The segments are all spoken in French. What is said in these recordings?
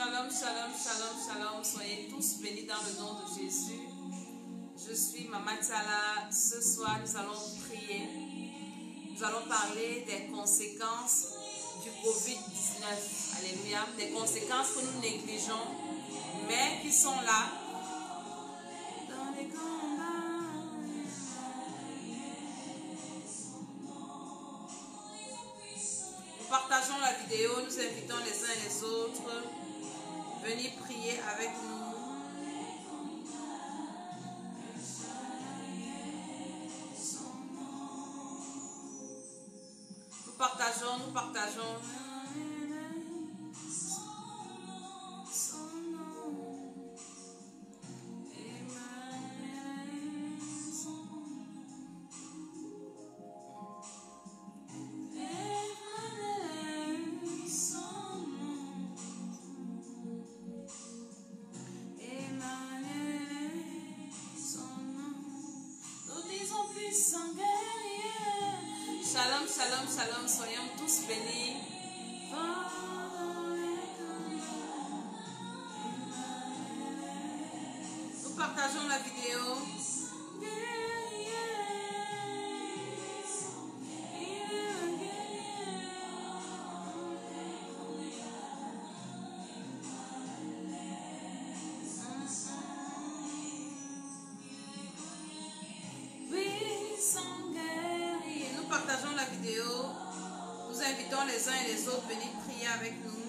Shalom, shalom, shalom, shalom. Soyez tous bénis dans le nom de Jésus. Je suis Maman Tiala. Ce soir, nous allons prier. Nous allons parler des conséquences du Covid-19. Alléluia. Des conséquences que nous négligeons, mais qui sont là. Dans les combats. Nous partageons la vidéo. Nous invitons les uns et les autres. Venez prier avec nous. Nous partageons. Shalom, shalom, shalom, soyons tous bénis. Nous partageons la vidéo. Partageons la vidéo. Nous invitons les uns et les autres à venir prier avec nous.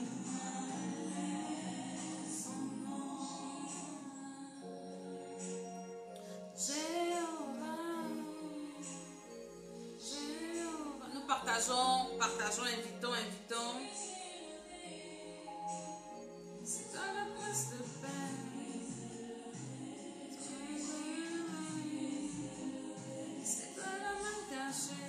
Nous partageons, invitons. C'est à la place de paix. C'est à la main cachée.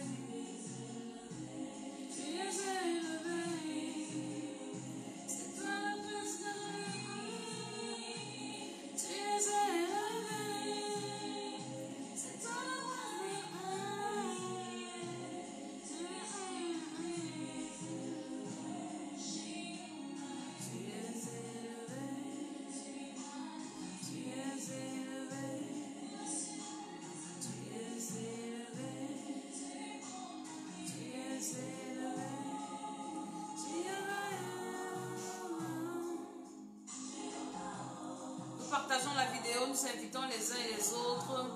Partageons la vidéo, nous invitons les uns et les autres.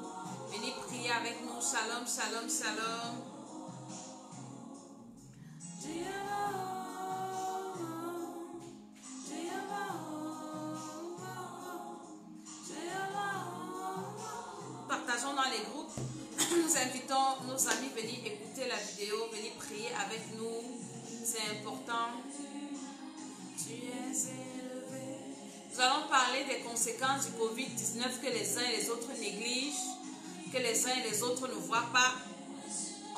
Venez prier avec nous. Shalom, shalom, shalom. Partageons dans les groupes. Nous invitons nos amis à venir écouter la vidéo, venir prier avec nous. C'est important. Tu es élevé. Nous allons parler des conséquences du Covid-19 que les uns et les autres négligent, que les uns et les autres ne voient pas.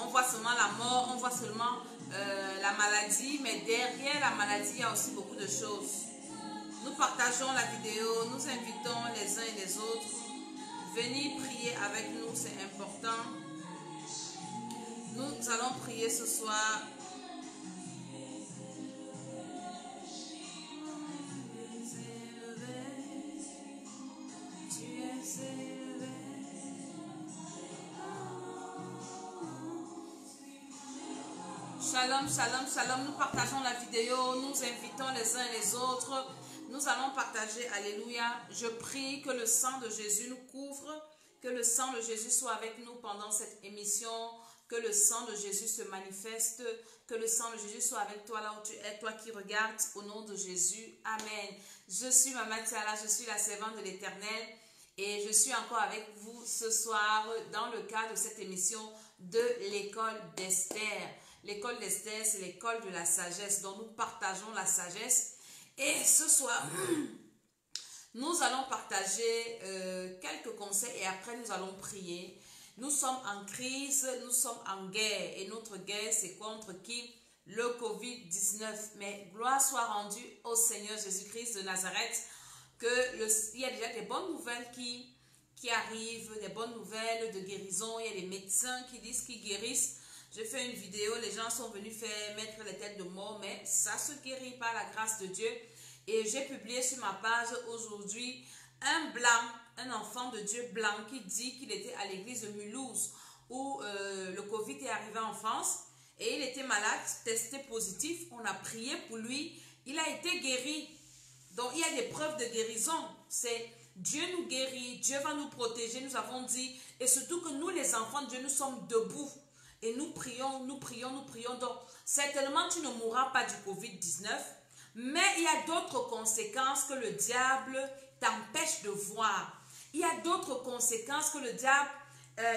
On voit seulement la mort, on voit seulement la maladie, mais derrière la maladie, il y a aussi beaucoup de choses. Nous partageons la vidéo, nous invitons les uns et les autres. Venez prier avec nous, c'est important. Nous allons prier ce soir. Shalom, shalom, shalom. Nous partageons la vidéo, nous invitons les uns et les autres. Nous allons partager, alléluia. Je prie que le sang de Jésus nous couvre, que le sang de Jésus soit avec nous pendant cette émission, que le sang de Jésus se manifeste, que le sang de Jésus soit avec toi là où tu es, toi qui regardes, au nom de Jésus. Amen. Je suis Maman Tiala, je suis la servante de l'Éternel et je suis encore avec vous ce soir dans le cadre de cette émission de l'école d'Esther. L'école d'Esther, c'est l'école de la sagesse, dont nous partageons la sagesse. Et ce soir, nous allons partager quelques conseils et après nous allons prier. Nous sommes en crise, nous sommes en guerre. Et notre guerre, c'est contre qui? Le Covid-19. Mais gloire soit rendue au Seigneur Jésus-Christ de Nazareth, il y a déjà des bonnes nouvelles qui arrivent, des bonnes nouvelles de guérison. Il y a des médecins qui disent qu'ils guérissent. J'ai fait une vidéo, les gens sont venus mettre les têtes de mort, mais ça se guérit par la grâce de Dieu. Et j'ai publié sur ma page aujourd'hui un blanc, un enfant de Dieu blanc qui dit qu'il était à l'église de Mulhouse où le Covid est arrivé en France et il était malade, testé positif. On a prié pour lui, il a été guéri. Donc il y a des preuves de guérison. C'est Dieu nous guérit, Dieu va nous protéger, nous avons dit. Et surtout que nous les enfants de Dieu, nous sommes debout. Et nous prions, nous prions, nous prions. Donc certainement tu ne mourras pas du Covid-19. Mais il y a d'autres conséquences que le diable t'empêche de voir. Il y a d'autres conséquences que le diable,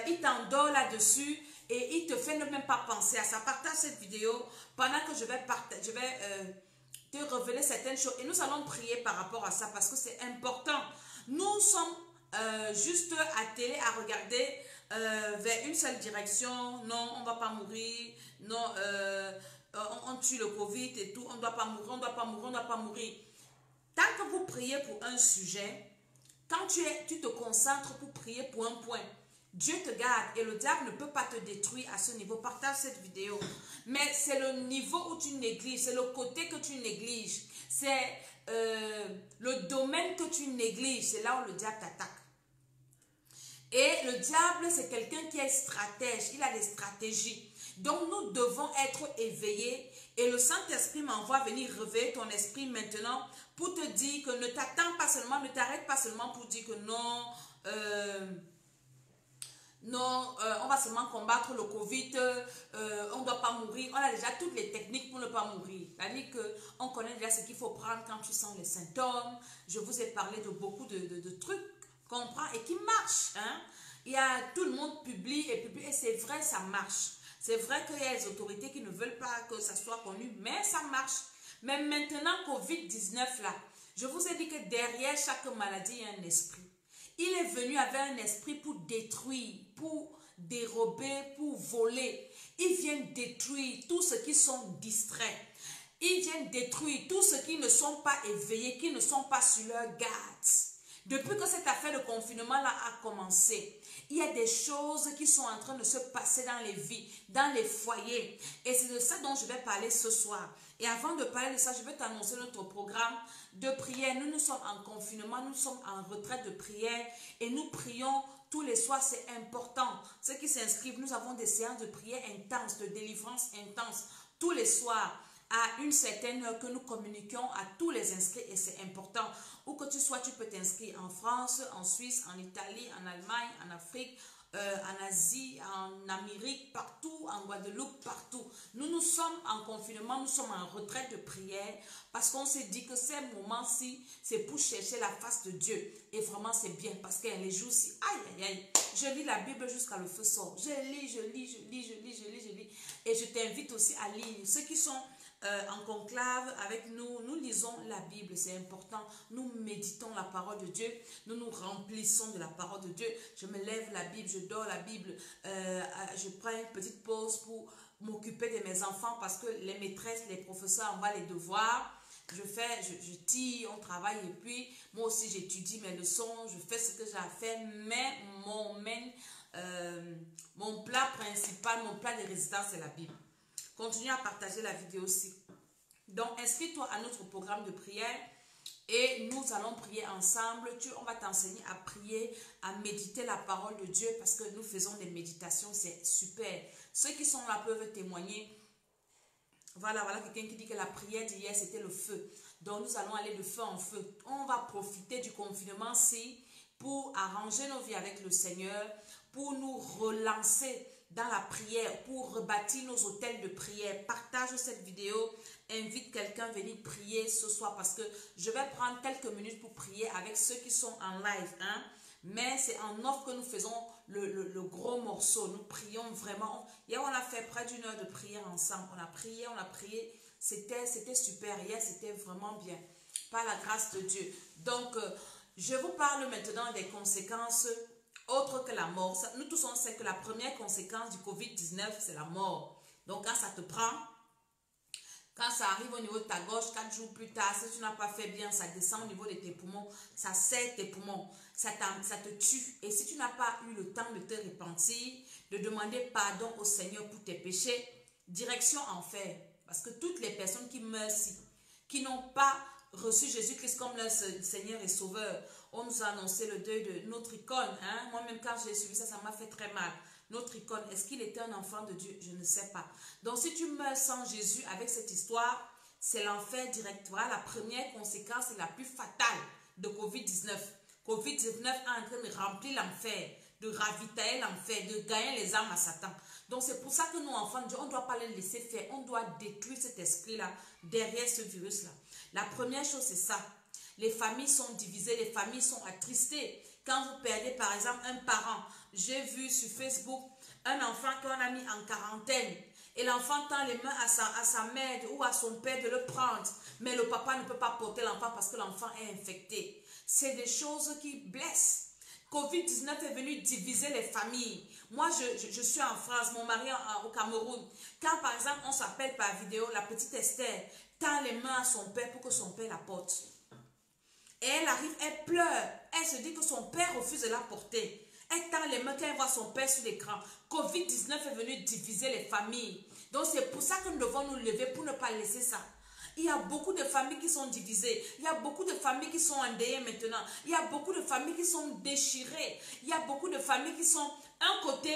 il t'endort là-dessus et il te fait ne même pas penser à ça. Partage cette vidéo pendant que je vais te révéler certaines choses. Et nous allons prier par rapport à ça parce que c'est important. Nous sommes juste attelés à regarder vers une seule direction. Non, on ne va pas mourir. Non, on tue le Covid et tout. On ne doit pas mourir, on ne doit pas mourir, on ne doit pas mourir. Tant que vous priez pour un sujet, quand tu te concentres pour prier pour un point, Dieu te garde et le diable ne peut pas te détruire à ce niveau. Partage cette vidéo. Mais c'est le niveau où tu négliges, c'est le côté que tu négliges. C'est le domaine que tu négliges, c'est là où le diable t'attaque. Et le diable, c'est quelqu'un qui est stratège, il a des stratégies. Donc nous devons être éveillés et le Saint-Esprit m'envoie venir réveiller ton esprit maintenant pour te dire que ne t'attends pas seulement, ne t'arrête pas seulement pour dire que non, on va seulement combattre le Covid, on ne doit pas mourir. On a déjà toutes les techniques pour ne pas mourir. C'est-à-dire qu'on connaît déjà ce qu'il faut prendre quand tu sens les symptômes. Je vous ai parlé de beaucoup de trucs qu'on prend et qui marchent. Hein? Tout le monde publie et c'est vrai, ça marche. C'est vrai qu'il y a des autorités qui ne veulent pas que ça soit connu, mais ça marche. Mais maintenant, Covid-19 là, je vous ai dit que derrière chaque maladie, il y a un esprit. Il est venu avec un esprit pour détruire, pour dérober, pour voler. Il vient détruire tous ceux qui sont distraits. Il vient détruire tous ceux qui ne sont pas éveillés, qui ne sont pas sur leur garde. Depuis que cette affaire de confinement-là a commencé, il y a des choses qui sont en train de se passer dans les vies, dans les foyers. Et c'est de ça dont je vais parler ce soir. Et avant de parler de ça, je vais t'annoncer notre programme de prière. Nous sommes en confinement, nous sommes en retraite de prière et nous prions tous les soirs, c'est important. Ceux qui s'inscrivent, nous avons des séances de prière intenses, de délivrance intense, tous les soirs, à une certaine heure que nous communiquons à tous les inscrits et c'est important. Où que tu sois, tu peux t'inscrire en France, en Suisse, en Italie, en Allemagne, en Afrique, en Asie, en Amérique, partout, en Guadeloupe, partout. Nous sommes en confinement, nous sommes en retraite de prière parce qu'on s'est dit que ces moments-ci, c'est pour chercher la face de Dieu. Et vraiment, c'est bien parce que les jours-ci, aïe, aïe, aïe, je lis la Bible jusqu'à le feu sort. Je lis. Et je t'invite aussi à lire. Ceux qui sont en conclave avec nous, nous lisons la Bible, c'est important. Nous méditons la parole de Dieu, nous nous remplissons de la parole de Dieu. Je me lève la Bible, je dors la Bible, je prends une petite pause pour m'occuper de mes enfants parce que les maîtresses, les professeurs envoient les devoirs. Je tire, on travaille et puis moi aussi j'étudie mes leçons, je fais ce que j'ai à faire, mais mon plat principal, mon plat de résistance, c'est la Bible. Continue à partager la vidéo aussi. Donc, inscris-toi à notre programme de prière et nous allons prier ensemble. On va t'enseigner à prier, à méditer la parole de Dieu parce que nous faisons des méditations, c'est super. Ceux qui sont là peuvent témoigner. Voilà quelqu'un qui dit que la prière d'hier, c'était le feu. Donc, nous allons aller de feu en feu. On va profiter du confinement-ci pour arranger nos vies avec le Seigneur, pour nous relancer dans la prière, pour rebâtir nos hôtels de prière. Partage cette vidéo, invite quelqu'un à venir prier ce soir parce que je vais prendre quelques minutes pour prier avec ceux qui sont en live. Hein? Mais c'est en off que nous faisons le gros morceau. Nous prions vraiment. Hier, on a fait près d'une heure de prière ensemble. On a prié. C'était super. Hier, c'était vraiment bien. Par la grâce de Dieu. Donc, je vous parle maintenant des conséquences autre que la mort. Nous tous on sait que la première conséquence du Covid-19, c'est la mort. Donc quand ça te prend, quand ça arrive au niveau de ta gorge, 4 jours plus tard, si tu n'as pas fait bien, ça descend au niveau de tes poumons, ça serre tes poumons, ça te tue. Et si tu n'as pas eu le temps de te repentir, de demander pardon au Seigneur pour tes péchés, direction enfer. Parce que toutes les personnes qui meurent ici, qui n'ont pas reçu Jésus-Christ comme leur Seigneur et Sauveur, on nous a annoncé le deuil de notre icône. Hein? Moi-même, quand j'ai suivi ça, ça m'a fait très mal. Notre icône, est-ce qu'il était un enfant de Dieu? Je ne sais pas. Donc, si tu meurs sans Jésus avec cette histoire, c'est l'enfer direct. Voilà la première conséquence et la plus fatale de COVID-19. COVID-19 a en train de remplir l'enfer, de ravitailler l'enfer, de gagner les âmes à Satan. Donc, c'est pour ça que nous, enfants de Dieu, on ne doit pas les laisser faire. On doit détruire cet esprit-là derrière ce virus-là. La première chose, c'est ça. Les familles sont divisées, les familles sont attristées. Quand vous perdez, par exemple, un parent, j'ai vu sur Facebook un enfant qu'on a mis en quarantaine. Et l'enfant tend les mains à sa mère ou à son père de le prendre. Mais le papa ne peut pas porter l'enfant parce que l'enfant est infecté. C'est des choses qui blessent. Covid-19 est venu diviser les familles. Moi, je suis en France, mon mari au Cameroun. Quand, par exemple, on s'appelle par vidéo, la petite Esther tend les mains à son père pour que son père la porte. Et elle arrive, elle pleure. Elle se dit que son père refuse de la porter. Elle tend les mains quand elle voit son père sur l'écran. Covid-19 est venu diviser les familles. Donc, c'est pour ça que nous devons nous lever pour ne pas laisser ça. Il y a beaucoup de familles qui sont divisées. Il y a beaucoup de familles qui sont endeuillées maintenant. Il y a beaucoup de familles qui sont déchirées. Il y a beaucoup de familles qui sont, un côté,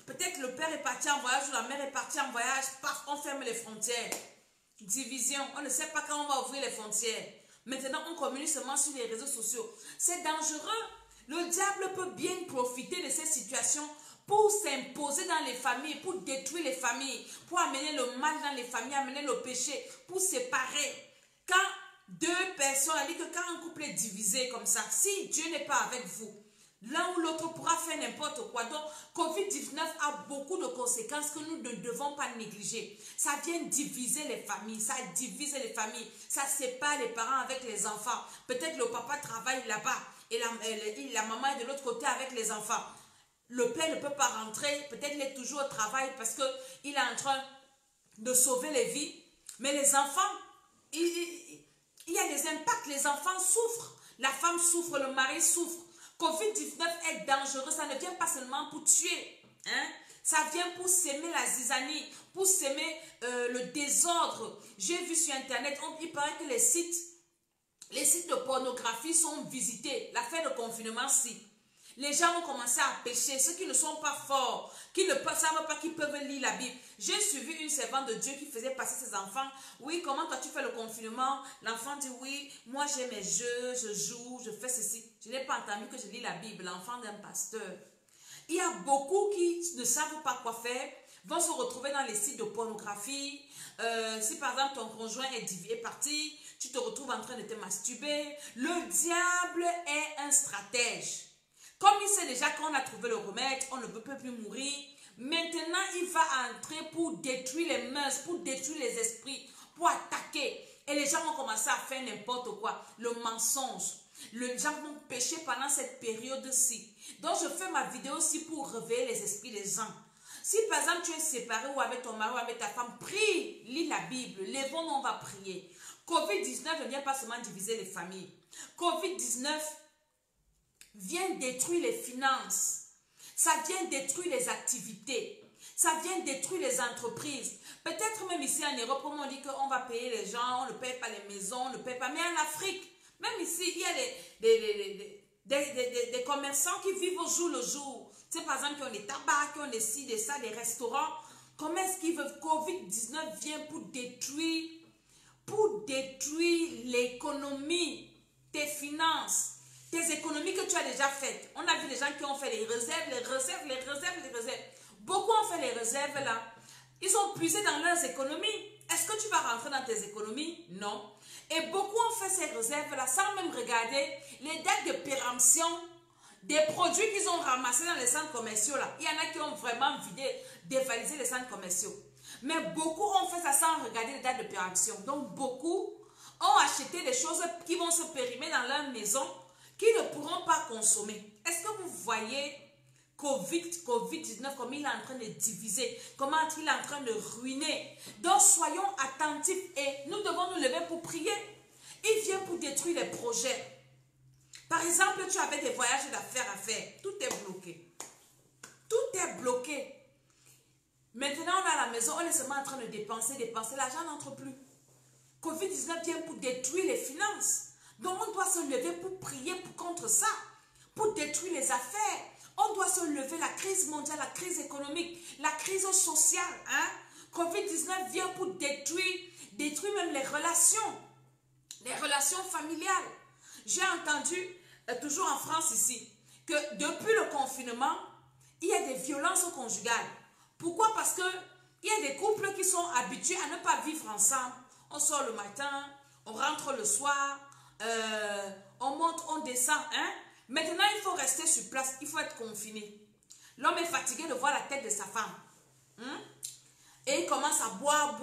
peut-être le père est parti en voyage ou la mère est partie en voyage, paf, on ferme les frontières. Division, on ne sait pas quand on va ouvrir les frontières. Maintenant, on communique seulement sur les réseaux sociaux. C'est dangereux. Le diable peut bien profiter de ces situations pour s'imposer dans les familles, pour détruire les familles, pour amener le mal dans les familles, amener le péché, pour séparer. Quand deux personnes, elle dit que quand un couple est divisé comme ça, si Dieu n'est pas avec vous, l'un ou l'autre pourra faire n'importe quoi. Donc, COVID-19 a beaucoup de conséquences que nous ne devons pas négliger. Ça vient diviser les familles, ça divise les familles, ça sépare les parents avec les enfants. Peut-être le papa travaille là-bas et la maman est de l'autre côté avec les enfants. Le père ne peut pas rentrer, peut-être il est toujours au travail parce qu'il est en train de sauver les vies. Mais les enfants, il y a des impacts, les enfants souffrent, la femme souffre, le mari souffre. COVID-19 est dangereux, ça ne vient pas seulement pour tuer, hein? Ça vient pour s'aimer la zizanie, pour s'aimer le désordre. J'ai vu sur internet, il paraît que les sites de pornographie sont visités, l'affaire de confinement-ci. Les gens ont commencé à pécher, ceux qui ne sont pas forts, qui ne savent pas qu'ils peuvent lire la Bible. J'ai suivi une servante de Dieu qui faisait passer ses enfants. Oui, comment toi tu fais le confinement? L'enfant dit oui, moi j'ai mes jeux, je joue, je fais ceci. Je n'ai pas entendu que je lis la Bible, l'enfant d'un pasteur. Il y a beaucoup qui ne savent pas quoi faire, vont se retrouver dans les sites de pornographie. Si par exemple ton conjoint est parti, tu te retrouves en train de te masturber. Le diable est un stratège. Comme il sait déjà qu'on a trouvé le remède, on ne peut plus mourir. Maintenant, il va entrer pour détruire les mœurs, pour détruire les esprits, pour attaquer. Et les gens vont commencer à faire n'importe quoi. Le mensonge. Les gens vont pécher pendant cette période-ci. Donc, je fais ma vidéo aussi pour réveiller les esprits des gens. Si par exemple, tu es séparé ou avec ton mari ou avec ta femme, prie, lis la Bible. Lèvons-nous, on va prier. COVID-19 ne vient pas seulement diviser les familles. COVID-19 vient détruire les finances, ça vient détruire les activités, ça vient détruire les entreprises. Peut-être même ici en Europe, comme on dit qu'on va payer les gens, on ne paye pas les maisons, on ne paye pas. Mais en Afrique, même ici, il y a des commerçants qui vivent au jour le jour. Tu sais, par exemple, qui ont des tabacs, qui ont des ci, des ça, des restaurants. Comment est-ce qu'ils veulent? COVID-19 vient pour détruire l'économie, tes finances. Tes économies que tu as déjà faites. On a vu des gens qui ont fait les réserves. Beaucoup ont fait les réserves là. Ils ont puisé dans leurs économies. Est-ce que tu vas rentrer dans tes économies? Non. Et beaucoup ont fait ces réserves là sans même regarder les dates de péremption des produits qu'ils ont ramassés dans les centres commerciaux là. Il y en a qui ont vraiment dévalisé les centres commerciaux. Mais beaucoup ont fait ça sans regarder les dates de péremption. Donc beaucoup ont acheté des choses qui vont se périmer dans leur maison, qui ne pourront pas consommer. Est-ce que vous voyez COVID-19, comme il est en train de diviser, comment il est en train de ruiner? Donc soyons attentifs et nous devons nous lever pour prier. Il vient pour détruire les projets. Par exemple, tu avais des voyages d'affaires à faire. Tout est bloqué. Tout est bloqué. Maintenant, on est à la maison, on est seulement en train de dépenser. L'argent n'entre plus. Covid-19 vient pour détruire les finances. Donc, on doit se lever pour prier contre ça, pour détruire les affaires. On doit se lever, la crise mondiale, la crise économique, la crise sociale. Hein? Covid-19 vient pour détruire même les relations familiales. J'ai entendu, toujours en France ici, que depuis le confinement, il y a des violences conjugales. Pourquoi? Parce que il y a des couples qui sont habitués à ne pas vivre ensemble. On sort le matin, on rentre le soir, on monte, on descend. Hein? Maintenant, il faut rester sur place, il faut être confiné. L'homme est fatigué de voir la tête de sa femme. Hein? Et il commence à boire.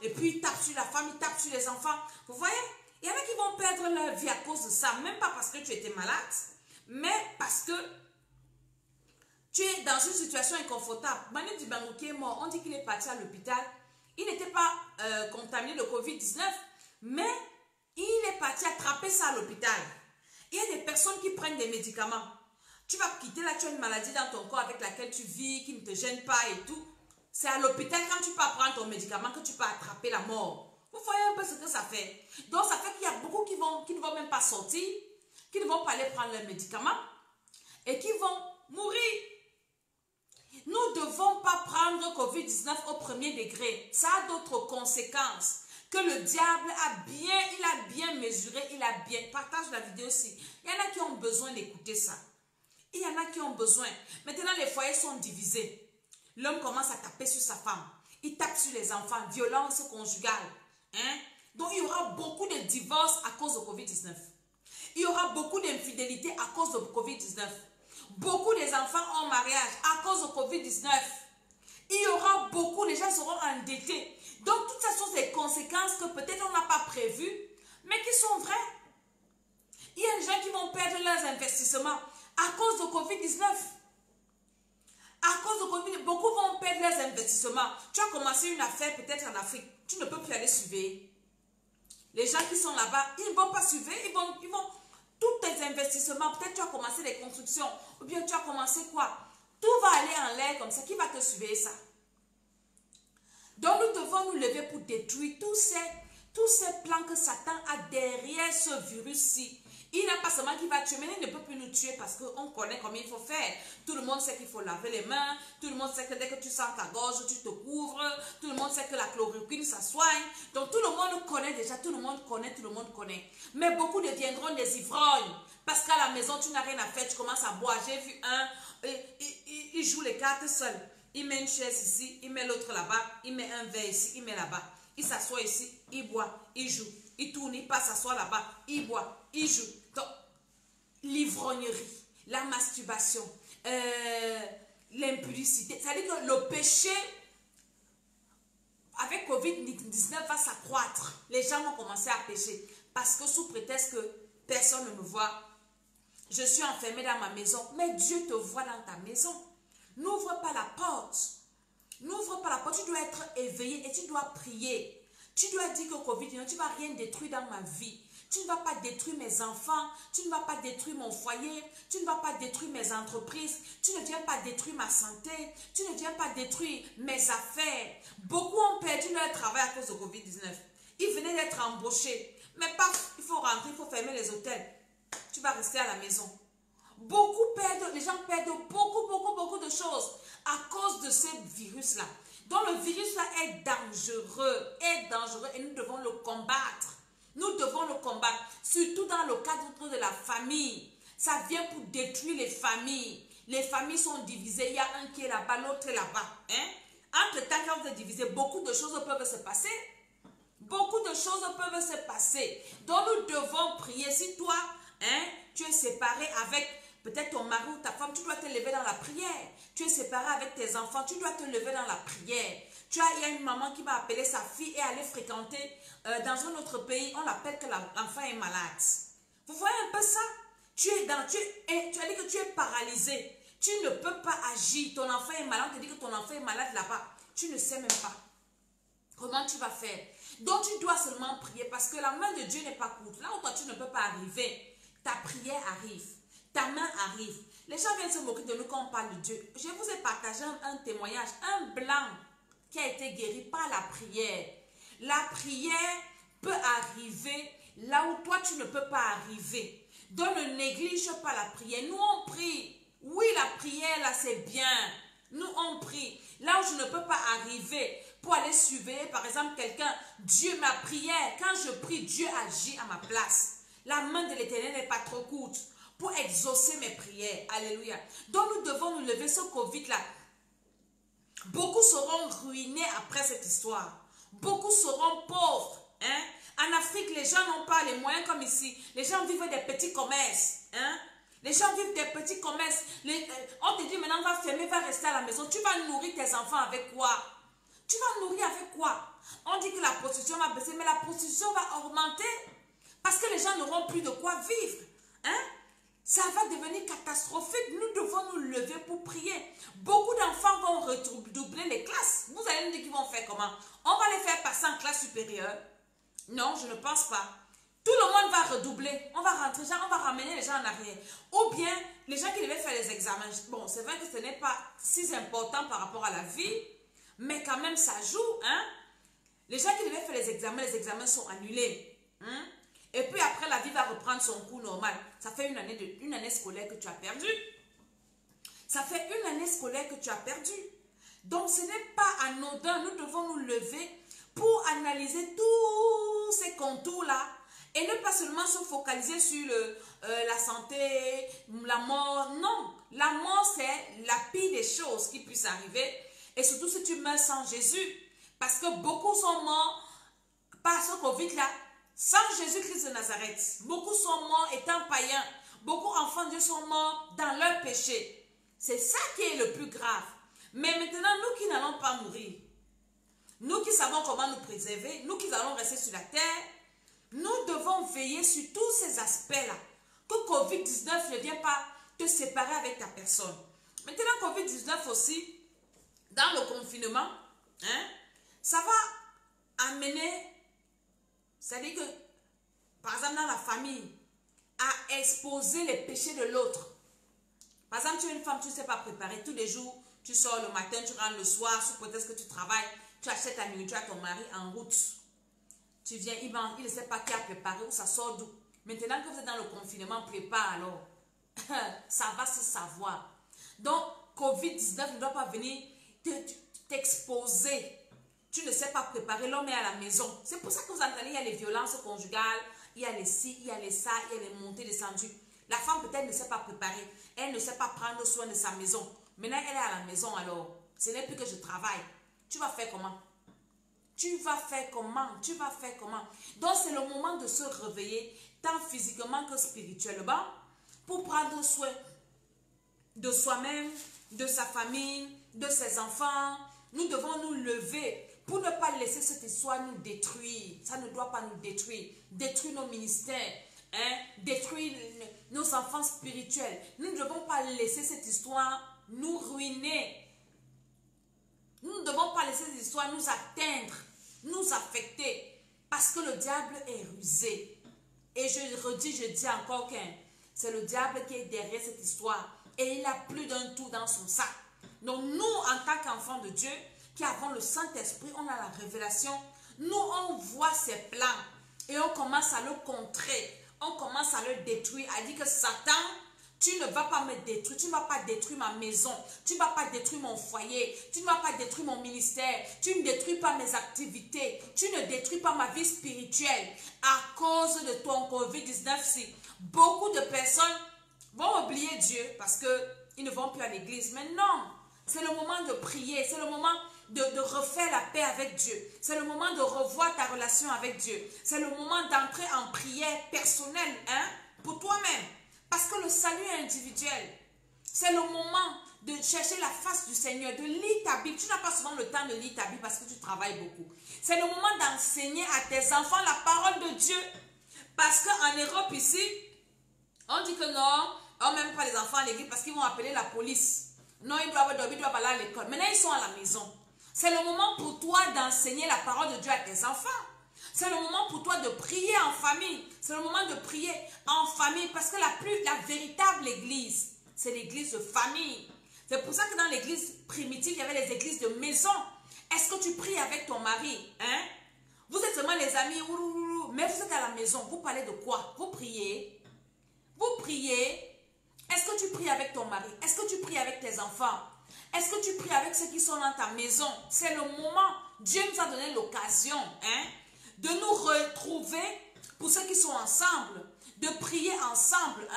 Et puis il tape sur la femme, il tape sur les enfants. Vous voyez? Il y en a qui vont perdre leur vie à cause de ça. Même pas parce que tu étais malade, mais parce que tu es dans une situation inconfortable. Manu Dibango qui est mort, on dit qu'il est parti à l'hôpital. Il n'était pas contaminé de Covid-19, mais il est parti attraper ça à l'hôpital. Il y a des personnes qui prennent des médicaments. Tu vas quitter là, tu as une maladie dans ton corps avec laquelle tu vis, qui ne te gêne pas et tout. C'est à l'hôpital quand tu pars prendre ton médicament que tu peux attraper la mort. Vous voyez un peu ce que ça fait. Donc ça fait qu'il y a beaucoup qui ne vont même pas sortir, qui ne vont pas aller prendre leurs médicaments et qui vont mourir. Nous ne devons pas prendre Covid-19 au premier degré. Ça a d'autres conséquences que le diable a bien mesuré, partage la vidéo aussi. Il y en a qui ont besoin d'écouter ça. Il y en a qui ont besoin. Maintenant, les foyers sont divisés. L'homme commence à taper sur sa femme. Il tape sur les enfants. Violence conjugale. Hein? Donc, il y aura beaucoup de divorces à cause de Covid-19. Il y aura beaucoup d'infidélité à cause de Covid-19. Beaucoup des enfants en mariage à cause de Covid-19. Il y aura beaucoup, les gens seront endettés. Donc, toutes ces sont des conséquences que peut-être on n'a pas prévues, mais qui sont vraies. Il y a des gens qui vont perdre leurs investissements à cause de Covid-19. À cause de Covid, beaucoup vont perdre leurs investissements. Tu as commencé une affaire peut-être en Afrique. Tu ne peux plus aller surveiller. Les gens qui sont là-bas, ils ne vont pas surveiller. Ils vont tous tes investissements. Peut-être tu as commencé les constructions. Ou bien tu as commencé quoi? Tout va aller en l'air comme ça. Qui va te surveiller ça? Donc nous devons nous lever pour détruire tous ces plans que Satan a derrière ce virus-ci. Il n'a pas seulement qui va tuer, mais il ne peut plus nous tuer parce qu'on connaît combien il faut faire. Tout le monde sait qu'il faut laver les mains. Tout le monde sait que dès que tu sens ta gorge, tu te couvres. Tout le monde sait que la chloroquine, ça soigne. Donc tout le monde connaît déjà, tout le monde connaît. Mais beaucoup deviendront des ivrognes. Parce qu'à la maison, tu n'as rien à faire, tu commences à boire. J'ai vu un, il joue les cartes seul. Il met une chaise ici, il met l'autre là-bas, il met un verre ici, il met là-bas. Il s'assoit ici, il boit, il joue. Il tourne, il passe, s'assoit là-bas, il boit, il joue. Donc, l'ivrognerie, la masturbation, l'impudicité. C'est-à-dire que le péché, avec Covid-19, va s'accroître. Les gens vont commencer à pécher. Parce que sous prétexte que personne ne me voit, je suis enfermé dans ma maison. Mais Dieu te voit dans ta maison. N'ouvre pas la porte. N'ouvre pas la porte. Tu dois être éveillé et tu dois prier. Tu dois dire que Covid-19, tu ne vas rien détruire dans ma vie. Tu ne vas pas détruire mes enfants. Tu ne vas pas détruire mon foyer. Tu ne vas pas détruire mes entreprises. Tu ne viens pas détruire ma santé. Tu ne viens pas détruire mes affaires. Beaucoup ont perdu leur travail à cause de Covid-19. Ils venaient d'être embauchés. Mais paf, il faut rentrer, il faut fermer les hôtels. Tu vas rester à la maison. Beaucoup perdent, les gens perdent beaucoup de choses à cause de ce virus-là. Donc le virus-là est dangereux et nous devons le combattre. Nous devons le combattre, surtout dans le cadre de la famille. Ça vient pour détruire les familles. Les familles sont divisées, il y a un qui est là-bas, l'autre est là-bas. Hein? Entre-temps, quand vous êtes divisés, beaucoup de choses peuvent se passer. Beaucoup de choses peuvent se passer. Donc nous devons prier. Si toi, tu es séparé avec peut-être ton mari ou ta femme, tu dois te lever dans la prière. Tu es séparé avec tes enfants, tu dois te lever dans la prière. Il y a une maman qui va appeler sa fille et aller fréquenter dans un autre pays. On l'appelle que l'enfant est malade. Vous voyez un peu ça? Tu as dit que tu es paralysé. Tu ne peux pas agir. Ton enfant est malade. On te dit que ton enfant est malade là-bas. Tu ne sais même pas. Comment tu vas faire? Donc tu dois seulement prier parce que la main de Dieu n'est pas courte. Là où toi tu ne peux pas arriver, ta prière arrive. Ta main arrive. Les gens viennent se moquer de nous quand on parle de Dieu. Je vous ai partagé un témoignage, un blanc qui a été guéri par la prière. La prière peut arriver là où toi tu ne peux pas arriver. Donc ne néglige pas la prière. Nous on prie. Oui, la prière là c'est bien. Nous on prie. Là où je ne peux pas arriver pour aller surveiller par exemple quelqu'un, Dieu, ma prière, quand je prie, Dieu agit à ma place. La main de l'Éternel n'est pas trop courte pour exaucer mes prières. Alléluia. Donc nous devons nous lever ce Covid là. Beaucoup seront ruinés après cette histoire. Beaucoup seront pauvres. Hein? En Afrique, les gens n'ont pas les moyens comme ici. Les gens vivent des petits commerces. Hein? Les gens vivent des petits commerces. On te dit maintenant, va fermer, va rester à la maison. Tu vas nourrir tes enfants avec quoi? Tu vas nourrir avec quoi? On dit que la prostitution va baisser, mais la prostitution va augmenter. Parce que les gens n'auront plus de quoi vivre. Hein? Ça va devenir catastrophique. Nous devons nous lever pour prier. Beaucoup d'enfants vont redoubler les classes. Vous allez me dire qu'ils vont faire comment? On va les faire passer en classe supérieure? Non, je ne pense pas. Tout le monde va redoubler. On va rentrer, on va ramener les gens en arrière. Ou bien, les gens qui devaient faire les examens. Bon, c'est vrai que ce n'est pas si important par rapport à la vie, mais quand même, ça joue. Hein? Les gens qui devaient faire les examens sont annulés. Hein? Et puis après, la vie va reprendre son cours normal. Ça fait une année scolaire que tu as perdu. Ça fait une année scolaire que tu as perdu. Donc, ce n'est pas anodin. Nous devons nous lever pour analyser tous ces contours-là et ne pas seulement se focaliser sur la santé, la mort. Non, la mort, c'est la pire des choses qui puissent arriver. Et surtout si tu meurs sans Jésus. Parce que beaucoup sont morts par ce Covid-là. Sans Jésus-Christ de Nazareth, beaucoup sont morts étant païens. Beaucoup enfants de Dieu sont morts dans leur péché. C'est ça qui est le plus grave. Mais maintenant, nous qui n'allons pas mourir, nous qui savons comment nous préserver, nous qui allons rester sur la terre, nous devons veiller sur tous ces aspects-là. Que Covid-19 ne vient pas te séparer avec ta personne. Maintenant, Covid-19 aussi, dans le confinement, hein, ça va amener... C'est-à-dire que, par exemple, dans la famille, à exposer les péchés de l'autre. Par exemple, tu es une femme, tu ne sais pas préparer. Tous les jours, tu sors le matin, tu rentres le soir, sous prétexte que tu travailles, tu achètes ta nourriture à ton mari en route. Tu viens, il ne sait pas qui a préparé ou ça sort d'où. Maintenant que vous êtes dans le confinement, prépare alors. Ça va se savoir. Donc, Covid-19 ne doit pas venir t'exposer. Tu ne sais pas préparer, l'homme est à la maison. C'est pour ça que vous entendez, il y a les violences conjugales, il y a les ci, il y a les ça, il y a les montées, descendues. La femme peut-être ne sait pas préparer, elle ne sait pas prendre soin de sa maison. Maintenant, elle est à la maison alors. Ce n'est plus que je travaille. Tu vas faire comment? Tu vas faire comment? Tu vas faire comment? Donc, c'est le moment de se réveiller, tant physiquement que spirituellement, pour prendre soin de soi-même, de sa famille, de ses enfants. Nous devons nous lever pour ne pas laisser cette histoire nous détruire. Ça ne doit pas nous détruire. Détruire nos ministères. Hein? Détruire nos enfants spirituels. Nous ne devons pas laisser cette histoire nous ruiner. Nous ne devons pas laisser cette histoire nous atteindre, nous affecter. Parce que le diable est rusé. Et je redis, je dis encore qu'un, c'est le diable qui est derrière cette histoire. Et il a plus d'un tour dans son sac. Donc nous, en tant qu'enfants de Dieu, qui avons le Saint-Esprit, on a la révélation. Nous, on voit ses plans et on commence à le contrer. On commence à le détruire, à dire que Satan, tu ne vas pas me détruire, tu ne vas pas détruire ma maison, tu ne vas pas détruire mon foyer, tu ne vas pas détruire mon ministère, tu ne détruis pas mes activités, tu ne détruis pas ma vie spirituelle à cause de ton Covid-19. Si beaucoup de personnes vont oublier Dieu parce qu'ils ne vont plus à l'église, mais non, c'est le moment de prier, c'est le moment de refaire la paix avec Dieu. C'est le moment de revoir ta relation avec Dieu. C'est le moment d'entrer en prière personnelle, hein, pour toi-même. Parce que le salut est individuel. C'est le moment de chercher la face du Seigneur, de lire ta Bible. Tu n'as pas souvent le temps de lire ta Bible parce que tu travailles beaucoup. C'est le moment d'enseigner à tes enfants la parole de Dieu. Parce qu'en Europe ici, on dit que non, on n'aime pas les enfants à l'église parce qu'ils vont appeler la police. Non, ils doivent dormir, ils doivent aller à l'école. Maintenant, ils sont à la maison. C'est le moment pour toi d'enseigner la parole de Dieu à tes enfants. C'est le moment pour toi de prier en famille. C'est le moment de prier en famille. Parce que la véritable église, c'est l'église de famille. C'est pour ça que dans l'église primitive, il y avait les églises de maison. Est-ce que tu pries avec ton mari? Hein? Vous seulement les amis, mais vous êtes à la maison, vous parlez de quoi? Vous priez. Vous priez. Est-ce que tu pries avec ton mari? Est-ce que tu pries avec tes enfants? Est-ce que tu pries avec ceux qui sont dans ta maison? C'est le moment. Dieu nous a donné l'occasion de nous retrouver pour ceux qui sont ensemble, de prier ensemble,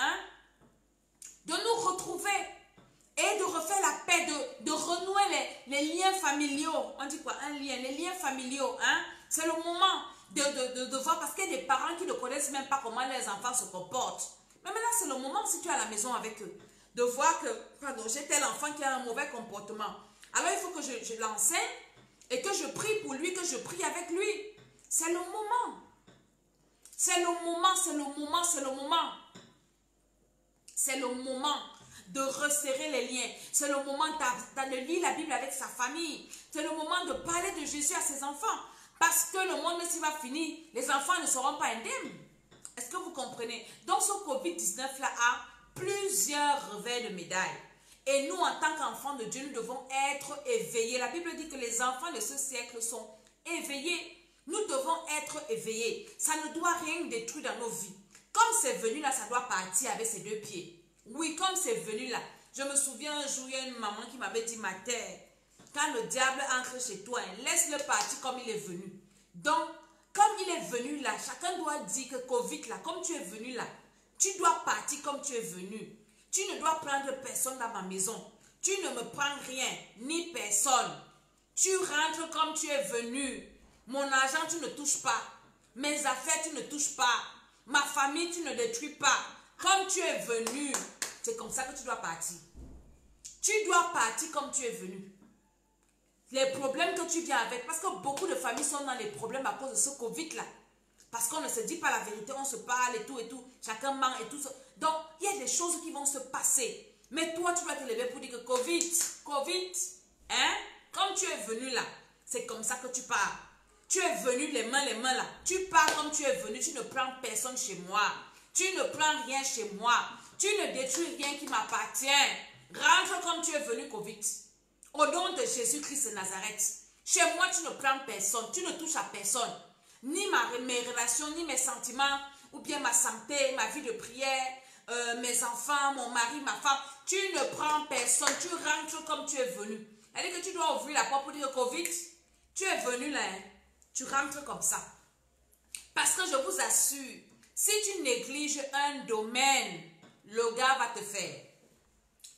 de nous retrouver et de refaire la paix, de renouer les liens familiaux. On dit quoi? Un lien, les liens familiaux. C'est le moment de voir, parce qu'il y a des parents qui ne connaissent même pas comment les enfants se comportent. Mais maintenant, c'est le moment, si tu es à la maison avec eux, de voir que, pardon, j'ai tel enfant qui a un mauvais comportement. Alors, il faut que je l'enseigne et que je prie pour lui, que je prie avec lui. C'est le moment. C'est le moment, c'est le moment, c'est le moment. C'est le moment de resserrer les liens. C'est le moment de lire la Bible avec sa famille. C'est le moment de parler de Jésus à ses enfants. Parce que le monde, s'il va finir, les enfants ne seront pas indemnes. Est-ce que vous comprenez? Donc, ce Covid-19 là a plusieurs revers de médaille. Et nous, en tant qu'enfants de Dieu, nous devons être éveillés. La Bible dit que les enfants de ce siècle sont éveillés. Nous devons être éveillés. Ça ne doit rien détruire dans nos vies. Comme c'est venu là, ça doit partir avec ses deux pieds. Oui, comme c'est venu là. Je me souviens un jour, il y a une maman qui m'avait dit, ma terre, quand le diable entre chez toi, laisse-le partir comme il est venu. Donc, comme il est venu là, chacun doit dire que Covid là, comme tu es venu là, tu dois partir comme tu es venu. Tu ne dois prendre personne dans ma maison. Tu ne me prends rien, ni personne. Tu rentres comme tu es venu. Mon argent, tu ne touches pas. Mes affaires, tu ne touches pas. Ma famille, tu ne détruis pas. Comme tu es venu, c'est comme ça que tu dois partir. Tu dois partir comme tu es venu. Les problèmes que tu viens avec, parce que beaucoup de familles sont dans les problèmes à cause de ce Covid-là. Parce qu'on ne se dit pas la vérité, on se parle et tout, chacun ment et tout ça. Donc, il y a des choses qui vont se passer. Mais toi, tu dois te lever pour dire que Covid, comme tu es venu là, c'est comme ça que tu pars. Tu es venu les mains là. Tu pars comme tu es venu, tu ne prends personne chez moi. Tu ne prends rien chez moi. Tu ne détruis rien qui m'appartient. Rentre comme tu es venu, Covid. Au nom de Jésus-Christ de Nazareth. Chez moi, tu ne prends personne. Tu ne touches à personne. Ni mes relations, ni mes sentiments, ou bien ma santé, ma vie de prière, mes enfants, mon mari, ma femme. Tu ne prends personne. Tu rentres comme tu es venu. C'est-à-dire que tu dois ouvrir la porte pour dire Covid, tu es venu là. Tu rentres comme ça. Parce que je vous assure, si tu négliges un domaine, le gars va te faire.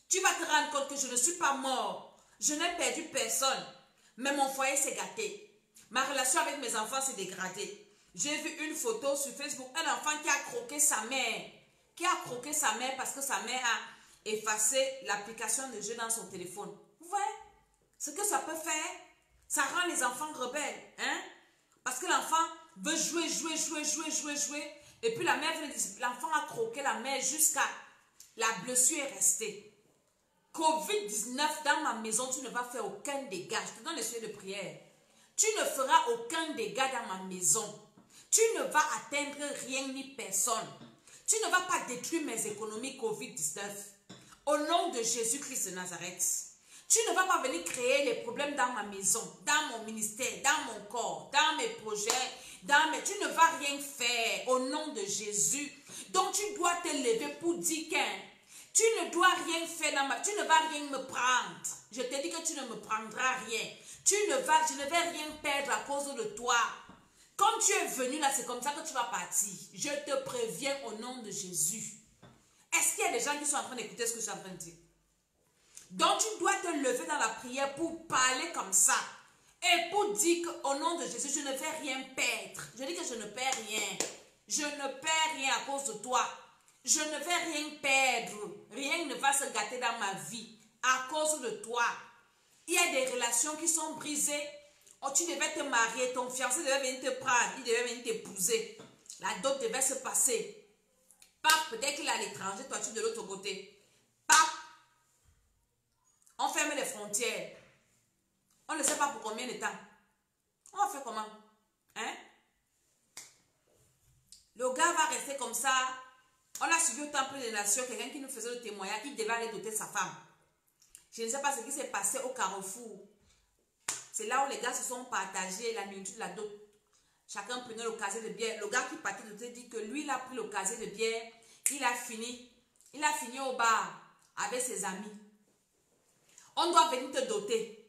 Tu vas te rendre compte que je ne suis pas mort. Je n'ai perdu personne. Mais mon foyer s'est gâté. Ma relation avec mes enfants s'est dégradée. J'ai vu une photo sur Facebook, un enfant qui a croqué sa mère. Qui a croqué sa mère parce que sa mère a effacé l'application de jeu dans son téléphone. Vous voyez ce que ça peut faire? Ça rend les enfants rebelles. Parce que l'enfant veut jouer. Et puis la mère veut dire, l'enfant a croqué la mère jusqu'à la blessure est restée. Covid-19 dans ma maison, tu ne vas faire aucun dégât. Je te donne les sujets de prière. Tu ne feras aucun dégât dans ma maison. Tu ne vas atteindre rien ni personne. Tu ne vas pas détruire mes économies Covid-19. Au nom de Jésus-Christ de Nazareth. Tu ne vas pas venir créer les problèmes dans ma maison, dans mon ministère, dans mon corps, dans mes projets, tu ne vas rien faire au nom de Jésus. Donc tu dois te lever pour dire que tu ne dois rien faire tu ne vas rien me prendre. Je te dis que tu ne me prendras rien. Je ne vais rien perdre à cause de toi. Comme tu es venu là, c'est comme ça que tu vas partir. Je te préviens au nom de Jésus. Est-ce qu'il y a des gens qui sont en train d'écouter ce que je suis en train de dire? Donc tu dois te lever dans la prière pour parler comme ça. Et pour dire qu'au nom de Jésus, je ne vais rien perdre. Je dis que je ne perds rien. Je ne perds rien à cause de toi. Je ne vais rien perdre. Rien ne va se gâter dans ma vie à cause de toi. Il y a des relations qui sont brisées. Oh, tu devais te marier, ton fiancé devait venir te prendre, il devait venir t'épouser. La dot devait se passer. Pap, peut-être qu'il est à l'étranger, toi tu es de l'autre côté. Pap, on ferme les frontières. On ne sait pas pour combien de temps. On va faire comment? Le gars va rester comme ça. On a suivi au temple des nations, quelqu'un qui nous faisait le témoignage, il devait aller doter sa femme. Je ne sais pas ce qui s'est passé au Carrefour. C'est là où les gars se sont partagés la minute de la dot. Chacun prenait le casier de bière. Le gars qui partait de te dit que lui, il a pris le casier de bière. Il a fini au bar avec ses amis. On doit venir te doter.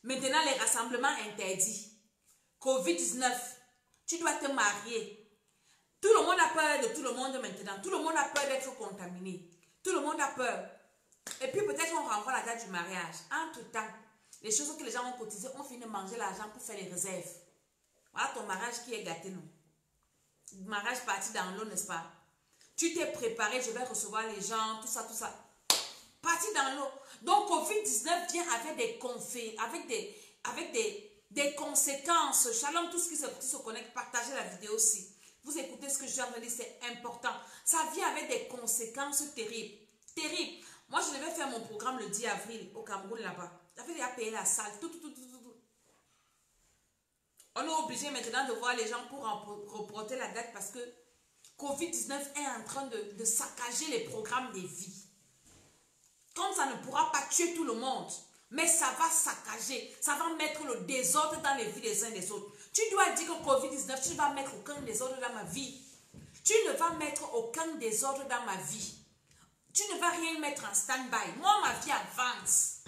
Maintenant, les rassemblements interdits. Covid-19. Tu dois te marier. Tout le monde a peur de tout le monde maintenant. Tout le monde a peur d'être contaminé. Tout le monde a peur. Et puis peut-être on renvoie la date du mariage. Entre-temps, les choses que les gens ont cotisées, on finit de manger l'argent pour faire les réserves. Voilà ton mariage qui est gâté, non? Mariage parti dans l'eau, n'est-ce pas? Tu t'es préparé, je vais recevoir les gens, tout ça, tout ça. Parti dans l'eau. Donc Covid-19 vient avec des conséquences. Shalom, tout ce qui se connecte, partagez la vidéo aussi. Vous écoutez ce que je viens de dire, c'est important. Ça vient avec des conséquences terribles. Terribles. Moi, je devais faire mon programme le 10 avril au Cameroun là-bas. J'avais déjà payé la salle, tout. On est obligé maintenant de voir les gens pour reporter la date parce que Covid-19 est en train de saccager les programmes des vies. Comme ça ne pourra pas tuer tout le monde, mais ça va saccager, ça va mettre le désordre dans les vies des uns des autres. Tu dois dire que Covid-19, tu ne vas mettre aucun désordre dans ma vie. Tu ne vas mettre aucun désordre dans ma vie. Tu ne vas rien mettre en stand-by. Moi, ma vie avance.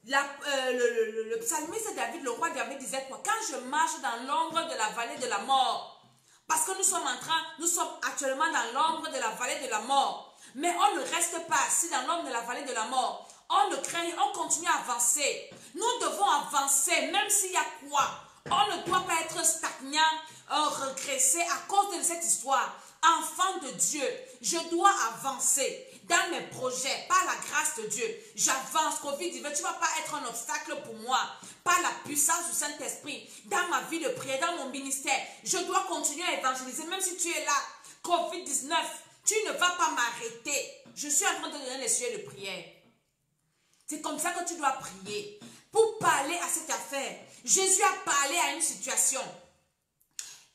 Le psalmiste David, le roi David disait quoi? Quand je marche dans l'ombre de la vallée de la mort, parce que nous sommes actuellement dans l'ombre de la vallée de la mort, mais on ne reste pas assis dans l'ombre de la vallée de la mort. On ne craint, on continue à avancer. Nous devons avancer, même s'il y a quoi. On ne doit pas être stagnant, regresser à cause de cette histoire. Enfant de Dieu, je dois avancer dans mes projets, par la grâce de Dieu. J'avance, Covid-19, tu ne vas pas être un obstacle pour moi. Par la puissance du Saint-Esprit, dans ma vie de prière, dans mon ministère, je dois continuer à évangéliser, même si tu es là. Covid-19, tu ne vas pas m'arrêter. Je suis en train de donner les sujets de prière. C'est comme ça que tu dois prier. Pour parler à cette affaire. Jésus a parlé à une situation.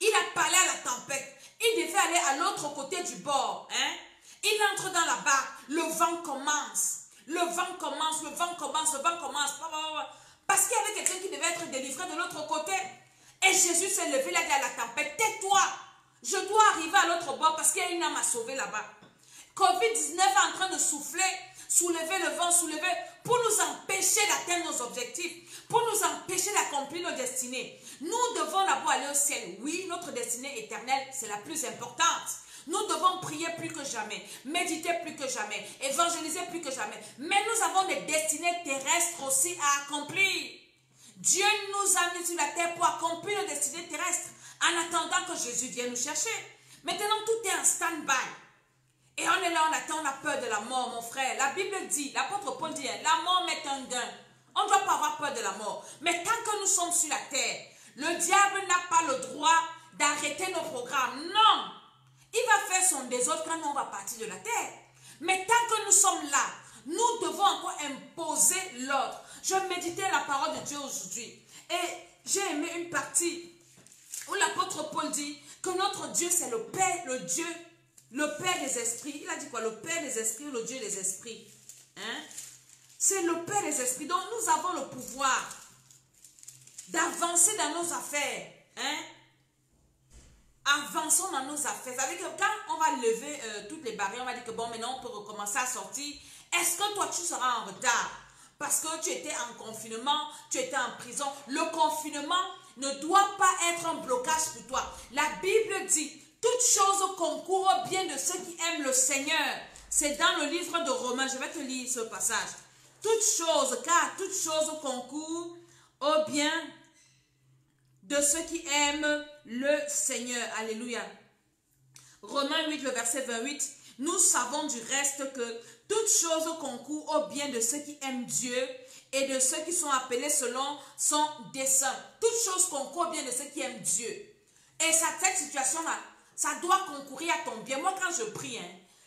Il a parlé à la tempête. Il devait aller à l'autre côté du bord. Hein? Il entre dans la barque. Le vent commence. Le vent commence. Parce qu'il y avait quelqu'un qui devait être délivré de l'autre côté. Et Jésus s'est levé là, dit à la tempête, tais-toi. Je dois arriver à l'autre bord parce qu'il y a une âme à sauver là-bas. Covid-19 est en train de souffler, soulever le vent, pour nous empêcher d'atteindre nos objectifs, pour nous empêcher d'accomplir nos destinées. Nous devons d'abord aller au ciel. Oui, notre destinée éternelle, c'est la plus importante. Nous devons prier plus que jamais, méditer plus que jamais, évangéliser plus que jamais. Mais nous avons des destinées terrestres aussi à accomplir. Dieu nous a mis sur la terre pour accomplir nos destinées terrestres en attendant que Jésus vienne nous chercher. Maintenant, tout est en stand-by. Et on est là, on attend, on a peur de la mort, mon frère. La Bible dit, l'apôtre Paul dit, la mort met un gain. On ne doit pas avoir peur de la mort. Mais tant que nous sommes sur la terre, le diable n'a pas le droit d'arrêter nos programmes. Non. Il va faire son désordre quand on va partir de la terre. Mais tant que nous sommes là, nous devons encore imposer l'ordre. Je méditais la parole de Dieu aujourd'hui. Et j'ai aimé une partie où l'apôtre Paul dit que notre Dieu, c'est le Père, le Père des esprits. Il a dit quoi? Le Père des esprits ou le Dieu des esprits. Hein? C'est le Père des esprits. Donc nous avons le pouvoir d'avancer dans nos affaires. Hein? Avançons dans nos affaires. Ça veut dire que quand on va lever toutes les barrières, on va dire que bon, maintenant on peut recommencer à sortir. Est-ce que toi tu seras en retard? Parce que tu étais en confinement, tu étais en prison. Le confinement ne doit pas être un blocage pour toi. La Bible dit, toute chose concourt au bien de ceux qui aiment le Seigneur. C'est dans le livre de Romains. Je vais te lire ce passage. Toute chose, car toute chose concourt au bien de ceux qui aiment le Seigneur. Alléluia. Romains 8, le verset 28. Nous savons du reste que toute chose concourt au bien de ceux qui aiment Dieu et de ceux qui sont appelés selon son dessein. Toute chose concourt au bien de ceux qui aiment Dieu. Et cette situation-là, ça doit concourir à ton bien. Moi, quand je prie,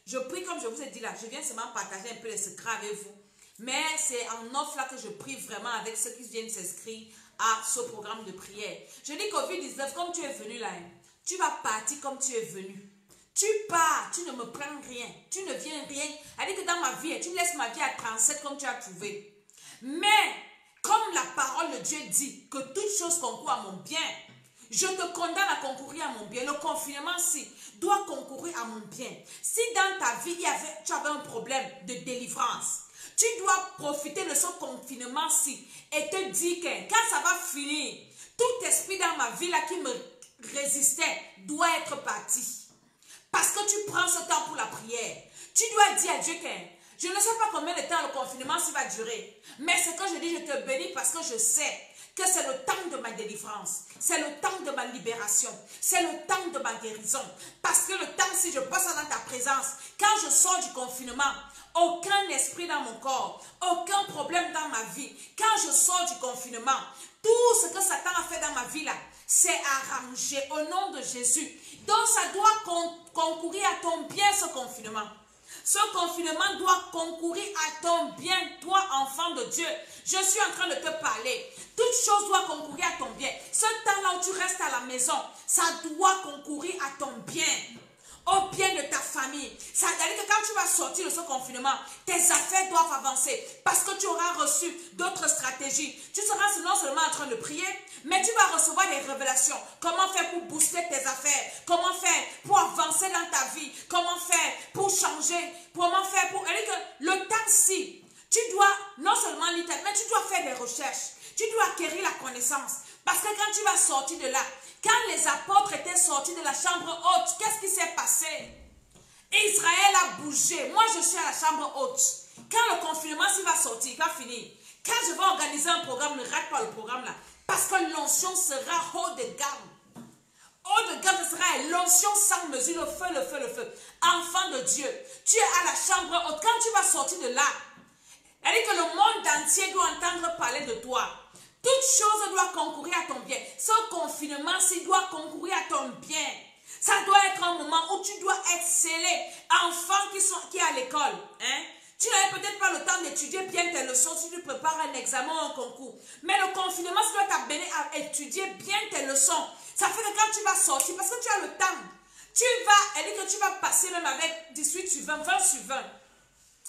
je prie comme je vous ai dit là. Je viens seulement partager un peu les secrets avec vous. Mais c'est en offre là que je prie vraiment avec ceux qui viennent s'inscrire à ce programme de prière. Je dis Covid-19, comme tu es venu là, tu vas partir comme tu es venu. Tu pars, tu ne me prends rien, tu ne viens rien. Elle dit que dans ma vie, tu laisses ma vie à 37 comme tu as trouvé. Mais, comme la parole de Dieu dit que toute chose concourt à mon bien, je te condamne à concourir à mon bien. Le confinement-ci doit concourir à mon bien. Si dans ta vie, tu avais un problème de délivrance, tu dois profiter de ce confinement-ci et te dire que quand ça va finir, tout esprit dans ma vie là qui me résistait doit être parti. Parce que tu prends ce temps pour la prière. Tu dois dire à Dieu que je ne sais pas combien de temps le confinement va durer. Mais ce que je dis, je te bénis parce que je sais que c'est le temps de ma délivrance. C'est le temps de ma libération. C'est le temps de ma guérison. Parce que le temps, si je passe dans ta présence, quand je sors du confinement, aucun esprit dans mon corps, aucun problème dans ma vie. Quand je sors du confinement, tout ce que Satan a fait dans ma vie là, c'est arrangé au nom de Jésus. Donc ça doit concourir à ton bien ce confinement. Ce confinement doit concourir à ton bien, toi enfant de Dieu. Je suis en train de te parler. Toute chose doit concourir à ton bien. Ce temps-là où tu restes à la maison, ça doit concourir à ton bien. Au bien de ta famille. Ça veut dire que quand tu vas sortir de ce confinement, tes affaires doivent avancer parce que tu auras reçu d'autres stratégies. Tu seras non seulement en train de prier, mais tu vas recevoir des révélations. Comment faire pour booster tes affaires? Comment faire pour avancer dans ta vie? Comment faire pour changer? Comment faire pour... C'est-à-dire que le temps-ci, tu dois non seulement lire, mais tu dois faire des recherches. Tu dois acquérir la connaissance. Parce que quand tu vas sortir de là, quand les apôtres étaient sortis de la chambre haute, qu'est-ce qui s'est passé? Israël a bougé. Moi, je suis à la chambre haute. Quand le confinement va sortir, va finir, quand je vais organiser un programme, ne rate pas le programme là. Parce que l'onction sera haut de gamme. Haut de gamme, ce sera l'onction sans mesure, le feu, le feu, le feu. Enfant de Dieu, tu es à la chambre haute. Quand tu vas sortir de là, c'est-à-dire que le monde entier doit entendre parler de toi. Toute chose doit concourir à ton bien. Ce confinement-ci doit concourir à ton bien. Ça doit être un moment où tu dois exceller. Enfants qui sont à l'école, hein? Tu n'avais peut-être pas le temps d'étudier bien tes leçons si tu prépares un examen ou un concours. Mais le confinement, ça doit t'amener à étudier bien tes leçons. Ça fait que quand tu vas sortir, parce que tu as le temps, tu vas passer même avec 18 sur 20, 20 sur 20.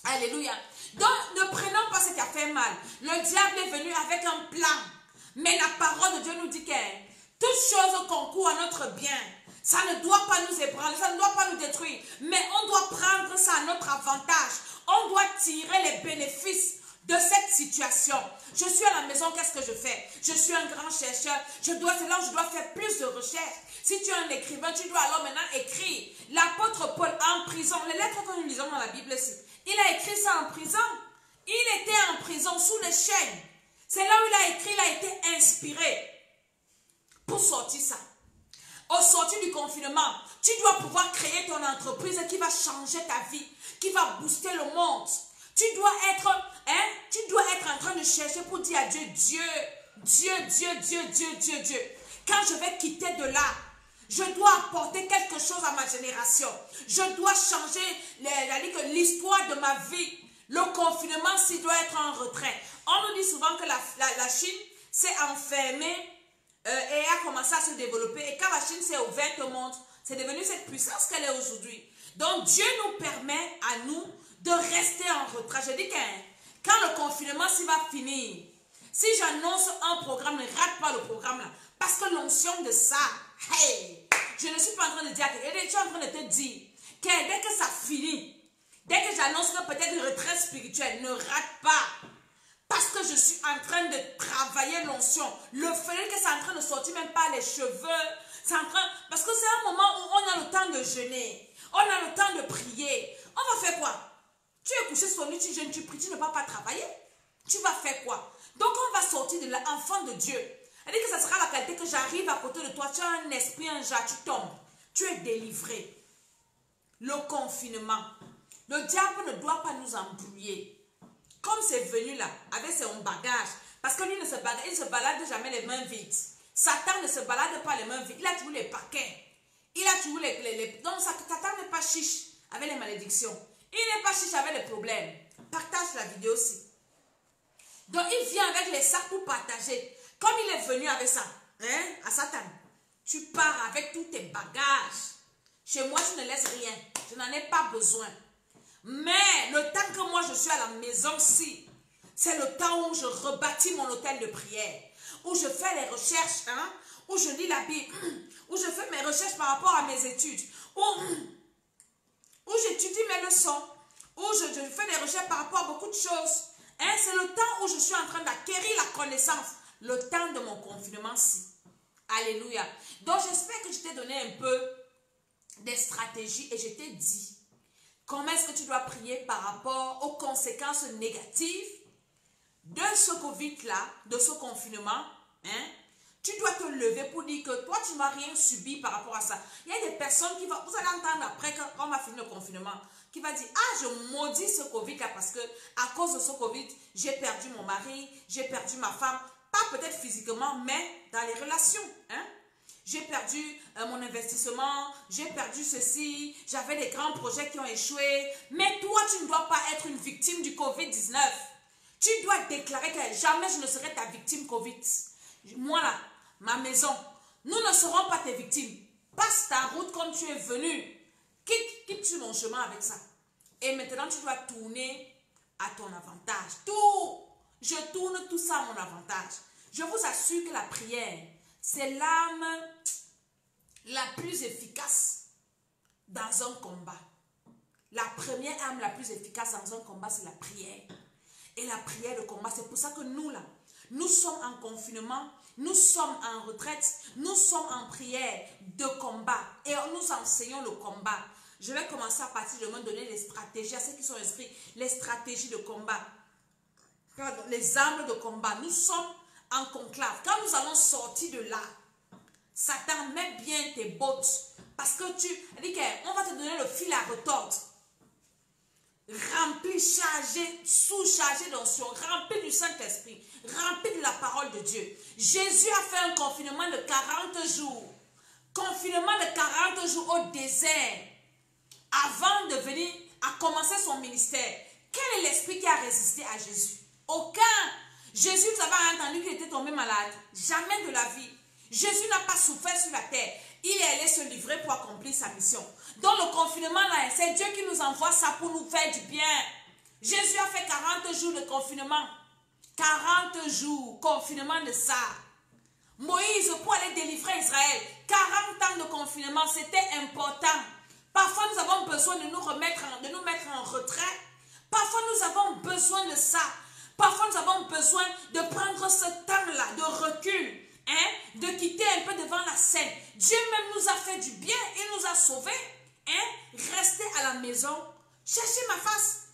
Alléluia. Donc, ne prenons pas ce qui a fait mal. Le diable est venu avec un plan. Mais la parole de Dieu nous dit que toute chose concourt à notre bien. Ça ne doit pas nous ébranler, ça ne doit pas nous détruire. Mais on doit prendre ça à notre avantage. On doit tirer les bénéfices de cette situation. Je suis à la maison, qu'est-ce que je fais? Je suis un grand chercheur. C'est là où je dois faire plus de recherches. Si tu es un écrivain, tu dois alors maintenant écrire. L'apôtre Paul en prison, les lettres que nous lisons dans la Bible ici, il a écrit ça en prison. Il était en prison sous les chaînes. C'est là où il a écrit, il a été inspiré pour sortir ça. Au sortir du confinement, tu dois pouvoir créer ton entreprise qui va changer ta vie, qui va booster le monde. Tu dois être en train de chercher pour dire à Dieu, Dieu. Quand je vais quitter de là, je dois apporter quelque chose à ma génération. Je dois changer l'histoire de ma vie. Le confinement, s'il doit être en retrait. On nous dit souvent que la Chine s'est enfermée et a commencé à se développer. Et quand la Chine s'est ouverte au monde, c'est devenu cette puissance qu'elle est aujourd'hui. Donc Dieu nous permet à nous de rester en retrait. Je dis que quand le confinement va finir, si j'annonce un programme, ne rate pas le programme là. Parce que l'onction de ça, hey, je ne suis pas en train de dire, je suis en train de te dire que dès que ça finit, dès que j'annonce que peut-être une retraite spirituelle, ne rate pas. Parce que je suis en train de travailler l'onction. Le fait que c'est en train de sortir même pas les cheveux. Parce que c'est un moment où on a le temps de jeûner. On a le temps de prier. On va faire quoi? Tu es couché sur lui, tu jeûnes, tu pries, tu ne vas pas travailler. Tu vas faire quoi? Donc on va sortir de l'enfant de Dieu. Elle dit que ça sera la qualité que j'arrive à côté de toi. Tu as un esprit, un jas, tu tombes. Tu es délivré. Le confinement. Le diable ne doit pas nous embrouiller. Comme c'est venu là, avec son bagage. Parce que lui ne se balade jamais les mains vides. Satan ne se balade pas les mains vides. Il a toujours les paquets. Il a toujours donc Satan n'est pas chiche avec les malédictions. Il n'est pas chiche avec les problèmes. Partage la vidéo aussi. Donc il vient avec les sacs pour partager. Comme il est venu avec ça, hein, à Satan, tu pars avec tous tes bagages. Chez moi, tu ne laisses rien. Je n'en ai pas besoin. Mais le temps que moi je suis à la maison-ci, c'est le temps où je rebâtis mon hôtel de prière, où je fais les recherches, hein, où je lis la Bible, où je fais mes recherches par rapport à mes études, où j'étudie mes leçons, où je fais des recherches par rapport à beaucoup de choses. Hein, c'est le temps où je suis en train d'acquérir la connaissance, le temps de mon confinement-ci. Alléluia. Donc j'espère que je t'ai donné un peu des stratégies et je t'ai dit comment est-ce que tu dois prier par rapport aux conséquences négatives de ce Covid-là, de ce confinement. Hein? Tu dois te lever pour dire que toi, tu ne vas rien subir par rapport à ça. Il y a des personnes qui vont, vous allez entendre après, quand on va finir le confinement, qui va dire, ah, je maudis ce Covid-là parce que à cause de ce Covid, j'ai perdu mon mari, j'ai perdu ma femme, pas peut-être physiquement, mais dans les relations. Hein? J'ai perdu mon investissement, j'ai perdu ceci, j'avais des grands projets qui ont échoué. Mais toi, tu ne dois pas être une victime du Covid-19. Tu dois déclarer que jamais je ne serai ta victime Covid. Moi là, ma maison, nous ne serons pas tes victimes. Passe ta route comme tu es venu. Quitte mon chemin avec ça. Et maintenant, tu dois tourner à ton avantage. Je tourne tout ça à mon avantage. Je vous assure que la prière, c'est l'arme la plus efficace dans un combat. La première arme la plus efficace dans un combat, c'est la prière. Et la prière de combat, c'est pour ça que nous là, nous sommes en confinement, nous sommes en retraite, nous sommes en prière de combat et nous enseignons le combat. Je vais commencer à partir de me donner les stratégies à ceux qui sont inscrits, les stratégies de combat, les armes de combat. Nous sommes en conclave. Quand nous allons sortir de là, Satan, mets bien tes bottes parce que on va te donner le fil à retordre. Rempli, chargé, sous-chargé d'onction, rempli du Saint-Esprit, rempli de la parole de Dieu. Jésus a fait un confinement de 40 jours. Confinement de 40 jours au désert. Avant de venir à commencer son ministère. Quel est l'esprit qui a résisté à Jésus? Aucun. Jésus, vous avez entendu qu'il était tombé malade? Jamais de la vie. Jésus n'a pas souffert sur la terre. Il est allé se livrer pour accomplir sa mission. Dans le confinement, là, c'est Dieu qui nous envoie ça pour nous faire du bien. Jésus a fait 40 jours de confinement. 40 jours, confinement de ça. Moïse, pour aller délivrer Israël, 40 ans de confinement, c'était important. Parfois, nous avons besoin de nous mettre en retrait. Parfois, nous avons besoin de ça. Parfois, nous avons besoin de prendre ce temps-là, de recul. Hein, de quitter un peu devant la scène. Dieu même nous a fait du bien, il nous a sauvés. Hein, restez à la maison, cherchez ma face.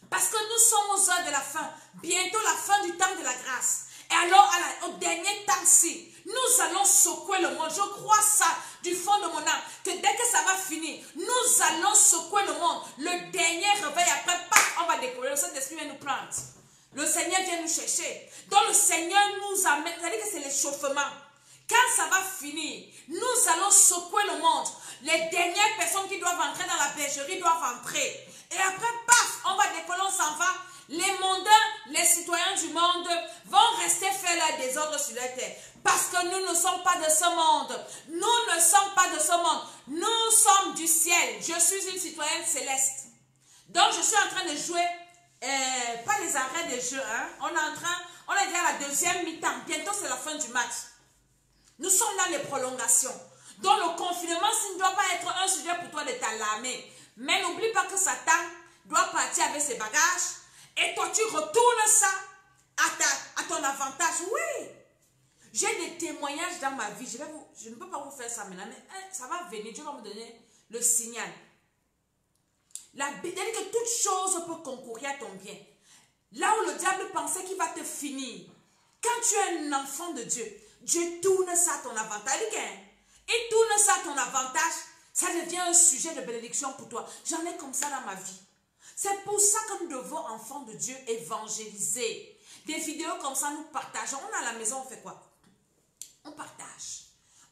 Parce que nous sommes aux heures de la fin, bientôt la fin du temps de la grâce. Et alors, au dernier temps-ci, nous allons secouer le monde. Je crois ça du fond de mon âme, que dès que ça va finir, nous allons secouer le monde. Le dernier réveil, après, paf, on va décoller. Le Saint-Esprit vient nous prendre. Le Seigneur vient nous chercher. Donc le Seigneur nous amène, c'est-à-dire que c'est l'échauffement. Quand ça va finir, nous allons secouer le monde. Les dernières personnes qui doivent entrer dans la bergerie doivent entrer. Et après, paf, on va décoller, on s'en va. Les mondains, les citoyens du monde vont rester faire leur désordre sur la terre. Parce que nous ne sommes pas de ce monde. Nous ne sommes pas de ce monde. Nous sommes du ciel. Je suis une citoyenne céleste. Donc je suis en train de jouer... pas les arrêts des jeux, hein. On est déjà à la deuxième mi-temps. Bientôt, c'est la fin du match. Nous sommes dans les prolongations. Donc, le confinement, ça ne doit pas être un sujet pour toi de t'alarmer. Mais n'oublie pas que Satan doit partir avec ses bagages. Et toi, tu retournes ça à ton avantage. Oui. J'ai des témoignages dans ma vie. Je ne peux pas vous faire ça maintenant, mais ça va venir. Dieu va me donner le signal. La Bible dit que toute chose peut concourir à ton bien. Là où le diable pensait qu'il va te finir, quand tu es un enfant de Dieu, Dieu tourne ça à ton avantage. Il tourne ça à ton avantage, ça devient un sujet de bénédiction pour toi. J'en ai comme ça dans ma vie. C'est pour ça que nous devons, enfants de Dieu, évangéliser. Des vidéos comme ça, nous partageons. On est à la maison, on fait quoi? On partage.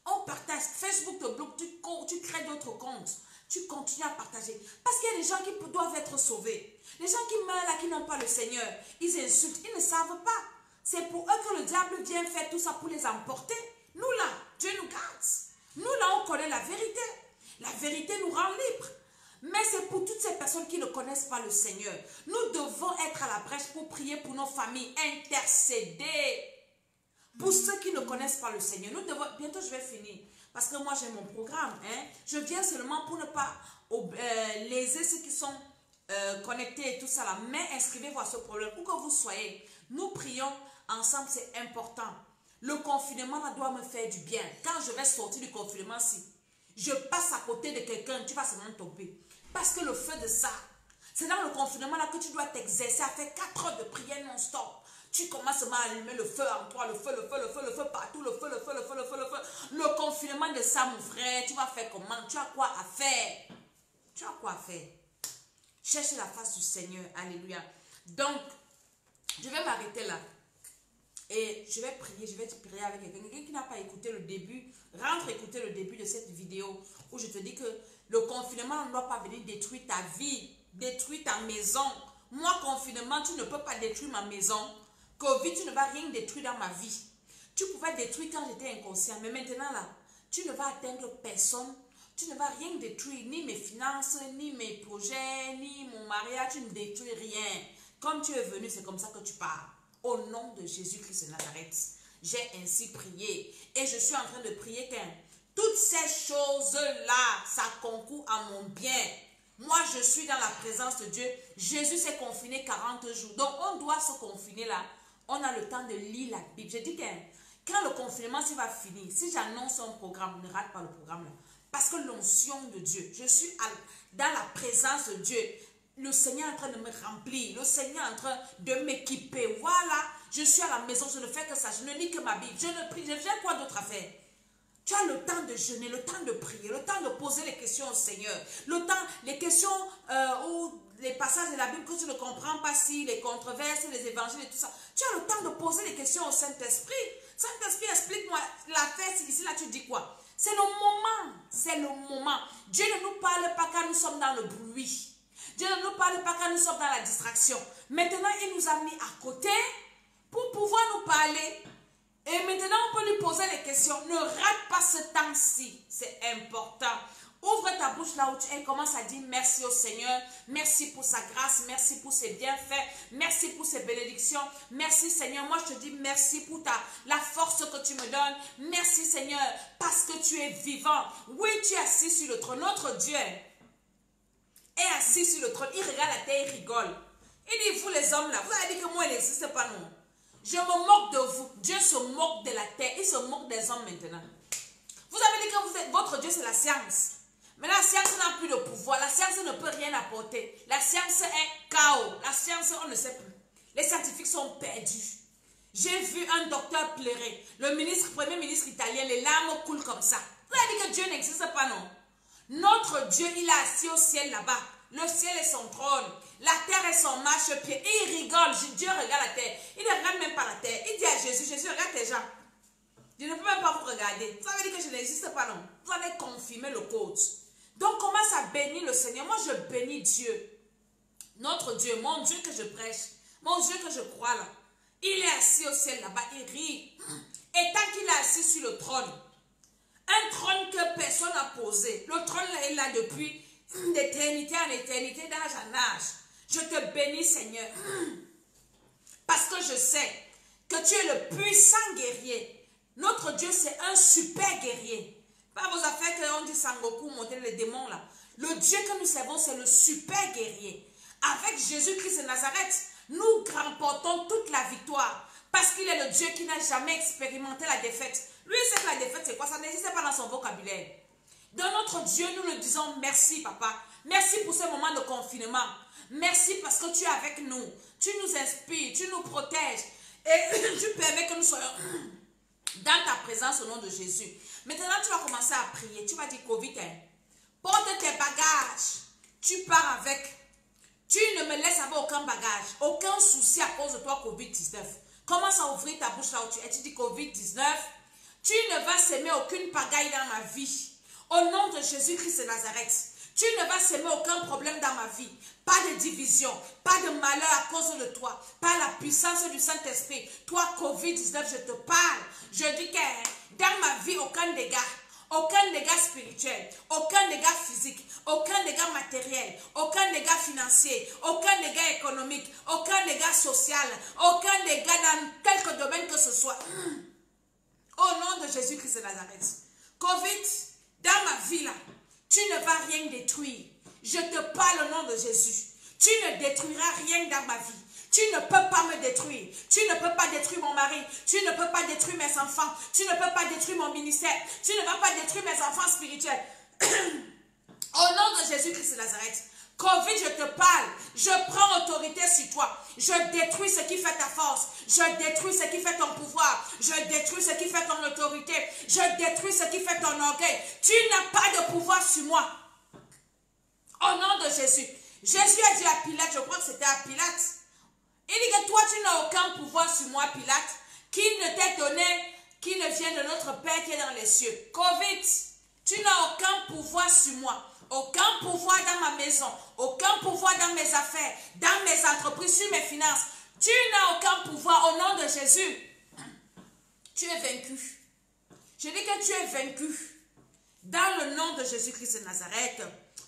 On partage. Facebook te bloque, tu crées d'autres comptes. Tu continues à partager. Parce qu'il y a des gens qui doivent être sauvés. Les gens qui meurent là, qui n'ont pas le Seigneur, ils insultent, ils ne savent pas. C'est pour eux que le diable vient faire tout ça pour les emporter. Nous là, Dieu nous garde. Nous là, on connaît la vérité. La vérité nous rend libres. Mais c'est pour toutes ces personnes qui ne connaissent pas le Seigneur. Nous devons être à la brèche pour prier pour nos familles, intercéder. Pour ceux qui ne connaissent pas le Seigneur, nous devons, bientôt je vais finir, parce que moi j'ai mon programme. Je viens seulement pour ne pas léser ceux qui sont connectés et tout ça là. Mais inscrivez-vous à ce problème, où que vous soyez. Nous prions ensemble, c'est important. Le confinement là doit me faire du bien. Quand je vais sortir du confinement, si je passe à côté de quelqu'un, tu vas seulement tomber. Parce que le feu de ça, c'est dans le confinement là que tu dois t'exercer à faire 4 heures de prière non-stop. Tu commences à allumer le feu en toi, le feu partout, le feu. Le confinement de ça, mon frère, tu vas faire comment? Tu as quoi à faire? Tu as quoi à faire? Cherche la face du Seigneur, alléluia. Donc, je vais m'arrêter là. Et je vais prier avec quelqu'un qui n'a pas écouté le début. Rentre écouter le début de cette vidéo où je te dis que le confinement ne doit pas venir détruire ta vie, détruire ta maison. Moi, confinement, tu ne peux pas détruire ma maison. Covid, tu ne vas rien détruire dans ma vie. Tu pouvais détruire quand j'étais inconscient, mais maintenant là, tu ne vas atteindre personne. Tu ne vas rien détruire, ni mes finances, ni mes projets, ni mon mariage. Tu ne détruis rien. Comme tu es venu, c'est comme ça que tu pars. Au nom de Jésus-Christ de Nazareth, j'ai ainsi prié. Et je suis en train de prier que toutes ces choses-là, ça concourt à mon bien. Moi, je suis dans la présence de Dieu. Jésus s'est confiné 40 jours. Donc, on doit se confiner là. On a le temps de lire la Bible. Je dis que quand le confinement va finir, si j'annonce un programme, ne rate pas le programme là. Parce que l'onction de Dieu, je suis dans la présence de Dieu. Le Seigneur est en train de me remplir. Le Seigneur est en train de m'équiper. Voilà, je suis à la maison, je ne fais que ça. Je ne lis que ma Bible. Je ne prie. J'ai quoi d'autre à faire? Tu as le temps de jeûner, le temps de prier, le temps de poser les questions au Seigneur. Le temps, les questions ou les passages de la Bible que tu ne comprends pas, si les controverses, les évangiles et tout ça. Tu as le temps de poser les questions au Saint-Esprit. Saint-Esprit, explique-moi l'affaire ici, là tu dis quoi? C'est le moment, c'est le moment. Dieu ne nous parle pas quand nous sommes dans le bruit. Dieu ne nous parle pas quand nous sommes dans la distraction. Maintenant, il nous a mis à côté pour pouvoir nous parler. Et maintenant, on peut lui poser les questions. Ne rate pas ce temps-ci. C'est important. Ouvre ta bouche là où tu es et commence à dire merci au Seigneur. Merci pour sa grâce. Merci pour ses bienfaits. Merci pour ses bénédictions. Merci Seigneur. Moi, je te dis merci pour la force que tu me donnes. Merci Seigneur parce que tu es vivant. Oui, tu es assis sur le trône. Notre Dieu est assis sur le trône. Il regarde la terre, il rigole. Il dit, vous les hommes là, vous avez dit que moi, il n'existe pas, non? Je me moque de vous. Dieu se moque de la terre. Il se moque des hommes maintenant. Vous avez dit que votre Dieu, c'est la science. Mais la science n'a plus de pouvoir. La science ne peut rien apporter. La science est chaos. La science, on ne sait plus. Les scientifiques sont perdus. J'ai vu un docteur pleurer. Le premier ministre italien, les larmes coulent comme ça. Vous avez dit que Dieu n'existe pas, non? Notre Dieu, il est assis au ciel là-bas. Le ciel est son trône. La terre est son marchepied. Et il rigole. Dieu regarde la terre. Il ne regarde même pas la terre. Il dit à Jésus, Jésus, regarde tes gens. Je ne peux même pas vous regarder. Ça veut dire que je n'existe pas, non? Vous allez confirmer le code. Donc, commence à bénir le Seigneur. Moi, je bénis Dieu. Notre Dieu, mon Dieu que je prêche. Mon Dieu que je crois là. Il est assis au ciel là-bas. Il rit. Et tant qu'il est assis sur le trône, un trône que personne n'a posé. Le trône là, est là depuis d'éternité en éternité, d'âge en âge. Je te bénis, Seigneur. Parce que je sais que tu es le puissant guerrier. Notre Dieu, c'est un super guerrier. Pas vos affaires qu'on dit Sangoku, monter les démons là. Le Dieu que nous servons, c'est le super guerrier. Avec Jésus-Christ de Nazareth, nous remportons toute la victoire. Parce qu'il est le Dieu qui n'a jamais expérimenté la défaite. Lui, il sait que la défaite, c'est quoi? Ça n'existe pas dans son vocabulaire. Dans notre Dieu, nous le disons merci, papa. Merci pour ce moment de confinement. Merci parce que tu es avec nous. Tu nous inspires, tu nous protèges. Et tu permets que nous soyons dans ta présence au nom de Jésus. Maintenant, tu vas commencer à prier. Tu vas dire, Covid, porte tes bagages. Tu pars avec. Tu ne me laisses avec aucun bagage. Aucun souci à cause de toi, Covid-19. Commence à ouvrir ta bouche là où tu es. Tu dis, Covid-19, tu ne vas s'aimer aucune pagaille dans ma vie. Au nom de Jésus-Christ de Nazareth, tu ne vas s'aimer aucun problème dans ma vie. Pas de division, pas de malheur à cause de toi. Pas la puissance du Saint-Esprit. Toi, Covid-19, je te parle. Je dis que dans ma vie, aucun dégât. Aucun dégât spirituel, aucun dégât physique, aucun dégât matériel, aucun dégât financier, aucun dégât économique, aucun dégât social, aucun dégât dans quelque domaine que ce soit. Au nom de Jésus-Christ de Nazareth. Covid, dans ma vie là, tu ne vas rien détruire. Je te parle au nom de Jésus. Tu ne détruiras rien dans ma vie. Tu ne peux pas me détruire. Tu ne peux pas détruire mon mari. Tu ne peux pas détruire mes enfants. Tu ne peux pas détruire mon ministère. Tu ne vas pas détruire mes enfants spirituels. Au nom de Jésus-Christ de Nazareth. Covid, je te parle. Je prends autorité sur toi. Je détruis ce qui fait ta force. Je détruis ce qui fait ton pouvoir. Je détruis ce qui fait ton autorité. Je détruis ce qui fait ton orgueil. Tu n'as pas de pouvoir sur moi. Au nom de Jésus. Jésus a dit à Pilate, je crois que c'était à Pilate. Il dit que toi, tu n'as aucun pouvoir sur moi, Pilate. Qui ne t'est donné, qui ne vient de notre Père qui est dans les cieux. Covid, tu n'as aucun pouvoir sur moi. Aucun pouvoir dans ma maison, aucun pouvoir dans mes affaires, dans mes entreprises, sur mes finances. Tu n'as aucun pouvoir au nom de Jésus. Tu es vaincu. Je dis que tu es vaincu. Dans le nom de Jésus-Christ de Nazareth.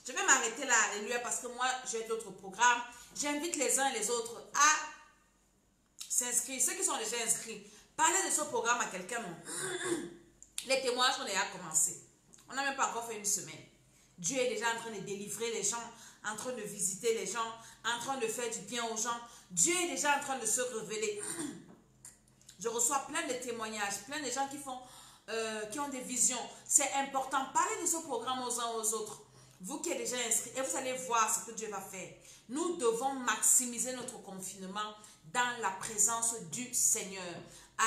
Je vais m'arrêter là, alléluia, parce que moi, j'ai d'autres programmes. J'invite les uns et les autres à s'inscrire. Ceux qui sont déjà inscrits, parlez de ce programme à quelqu'un. Les témoignages ont déjà commencé. On n'a même pas encore fait une semaine. Dieu est déjà en train de délivrer les gens, en train de visiter les gens, en train de faire du bien aux gens. Dieu est déjà en train de se révéler. Je reçois plein de témoignages, plein de gens qui ont des visions. C'est important. Parlez de ce programme aux uns aux autres. Vous qui êtes déjà inscrits, et vous allez voir ce que Dieu va faire. Nous devons maximiser notre confinement dans la présence du Seigneur.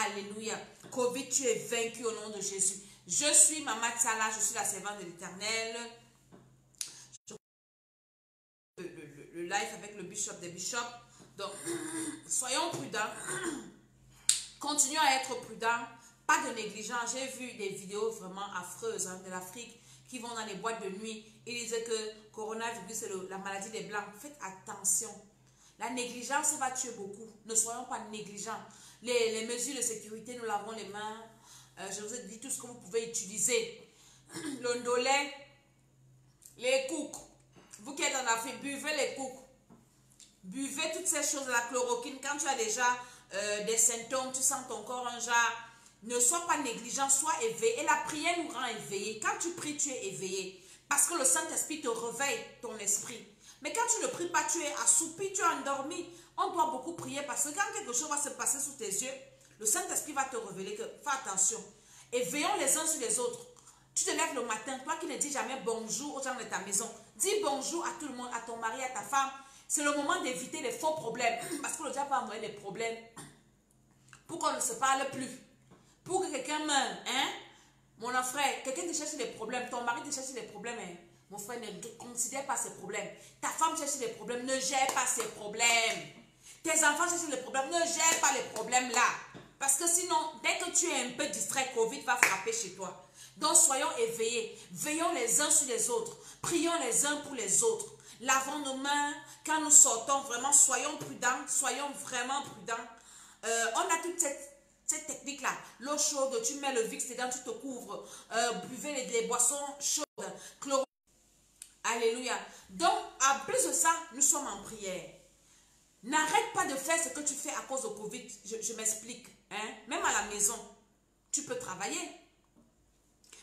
Alléluia. Covid, tu es vaincu au nom de Jésus. Je suis Maman Tsala, je suis la servante de l'Éternel. Le live avec le bishop des bishops. Donc, soyons prudents. Continuons à être prudents. Pas de négligence. J'ai vu des vidéos vraiment affreuses de l'Afrique qui vont dans les boîtes de nuit. Ils disaient que coronavirus, c'est la maladie des blancs. Faites attention. La négligence va tuer beaucoup. Ne soyons pas négligents. Les mesures de sécurité, nous lavons les mains. Je vous ai dit tout ce que vous pouvez utiliser. Le ndolet, les coucs. Vous qui êtes en Afrique, buvez les coucs. Buvez toutes ces choses, la chloroquine. Quand tu as déjà des symptômes, tu sens ton corps un genre. Ne sois pas négligent, sois éveillé. Et la prière nous rend éveillés. Quand tu pries, tu es éveillé. Parce que le Saint-Esprit te réveille ton esprit. Mais quand tu ne pries pas, tu es assoupi, tu es endormi. On doit beaucoup prier parce que quand quelque chose va se passer sous tes yeux, le Saint-Esprit va te révéler que fais attention. Et veillons les uns sur les autres. Tu te lèves le matin, toi qui ne dis jamais bonjour aux gens de ta maison. Dis bonjour à tout le monde, à ton mari, à ta femme. C'est le moment d'éviter les faux problèmes. Parce que le diable va envoyer des problèmes pour qu'on ne se parle plus. Pour que quelqu'un meure. Hein? Mon frère, quelqu'un te cherche des problèmes. Ton mari te cherche des problèmes. Hein? Mon frère, ne considère pas ces problèmes. Ta femme cherche des problèmes. Ne gère pas ces problèmes. Tes enfants cherchent des problèmes. Ne gère pas les problèmes là. Parce que sinon, dès que tu es un peu distrait, Covid va frapper chez toi. Donc, soyons éveillés. Veillons les uns sur les autres. Prions les uns pour les autres. Lavons nos mains. Quand nous sortons, vraiment, soyons prudents. Soyons vraiment prudents. On a toute cette technique-là. L'eau chaude, tu mets le Vicks dedans, tu te couvres. Buvez les boissons chaudes. Chloro. Alléluia. Donc, en plus de ça, nous sommes en prière. N'arrête pas de faire ce que tu fais à cause de Covid. Je m'explique. Hein? Même à la maison, tu peux travailler.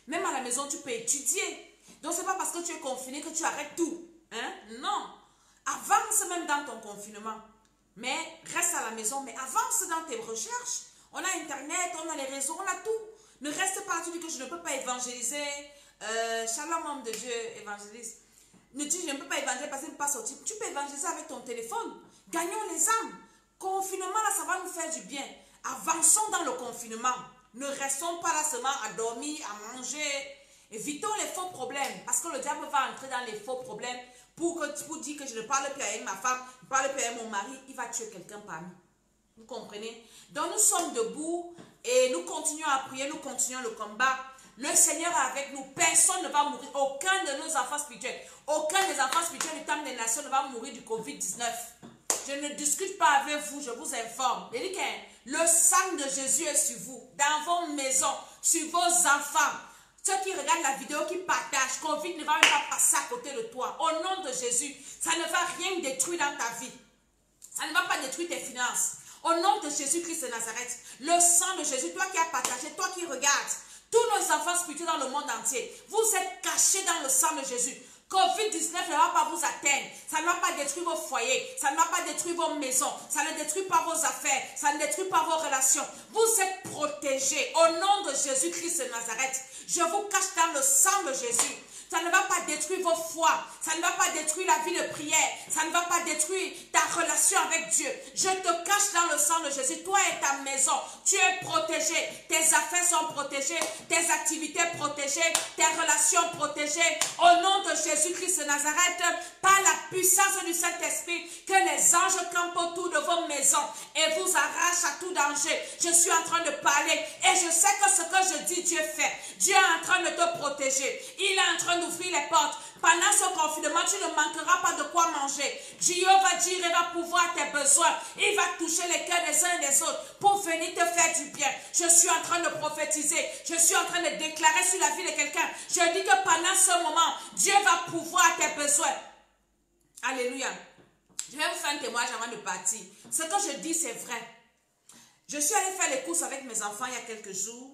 Même à la maison, tu peux étudier. Donc, ce n'est pas parce que tu es confiné que tu arrêtes tout. Hein? Non. Avance même dans ton confinement. Mais reste à la maison, mais avance dans tes recherches. On a Internet, on a les réseaux, on a tout. Ne reste pas là, tu dis que je ne peux pas évangéliser. Shalom, homme de Dieu, évangéliste. Ne dis, je ne peux pas évangéliser parce qu'il ne peut pas sortir. Tu peux évangéliser avec ton téléphone. Gagnons les âmes. Confinement, là, ça va nous faire du bien. Avançons dans le confinement. Ne restons pas là seulement à dormir, à manger. Évitons les faux problèmes. Parce que le diable va entrer dans les faux problèmes pour dire que je ne parle plus avec ma femme, je ne parle plus avec mon mari. Il va tuer quelqu'un parmi. Vous comprenez? Donc nous sommes debout et nous continuons à prier, nous continuons le combat. Le Seigneur est avec nous. Personne ne va mourir. Aucun de nos enfants spirituels, aucun des enfants spirituels du temps des nations ne va mourir du Covid-19. Je ne discute pas avec vous, je vous informe. Le sang de Jésus est sur vous, dans vos maisons, sur vos enfants. Ceux qui regardent la vidéo, qui partagent, Covid ne va même pas passer à côté de toi. Au nom de Jésus, ça ne va rien détruire dans ta vie. Ça ne va pas détruire tes finances. Au nom de Jésus-Christ de Nazareth, le sang de Jésus, toi qui as partagé, toi qui regardes, tous nos enfants spirituels dans le monde entier, vous êtes cachés dans le sang de Jésus. Covid-19 ne va pas vous atteindre, ça ne va pas détruire vos foyers, ça ne va pas détruire vos maisons, ça ne détruit pas vos affaires, ça ne détruit pas vos relations. Vous êtes protégés au nom de Jésus-Christ de Nazareth. Je vous cache dans le sang de Jésus. Ça ne va pas détruire vos foi, ça ne va pas détruire la vie de prière, ça ne va pas détruire ta relation avec Dieu. Je te cache dans le sang de Jésus. Toi et ta maison, tu es protégé. Tes affaires sont protégées, tes activités protégées, tes relations protégées. Au nom de Jésus-Christ de Nazareth, par la puissance du Saint-Esprit, que les anges campent autour de vos maisons et vous arrachent à tout danger. Je suis en train de parler et je sais que ce que je dis, Dieu fait. Dieu est en train de te protéger. Il est en train d'ouvrir les portes. Pendant ce confinement, tu ne manqueras pas de quoi manger. Dieu va dire, il va pouvoir tes besoins. Il va toucher les cœurs des uns et des autres pour venir te faire du bien. Je suis en train de prophétiser. Je suis en train de déclarer sur la vie de quelqu'un. Je dis que pendant ce moment, Dieu va pouvoir tes besoins. Alléluia. Je vais vous faire un témoignage avant de partir. Ce que je dis, c'est vrai. Je suis allée faire les courses avec mes enfants il y a quelques jours.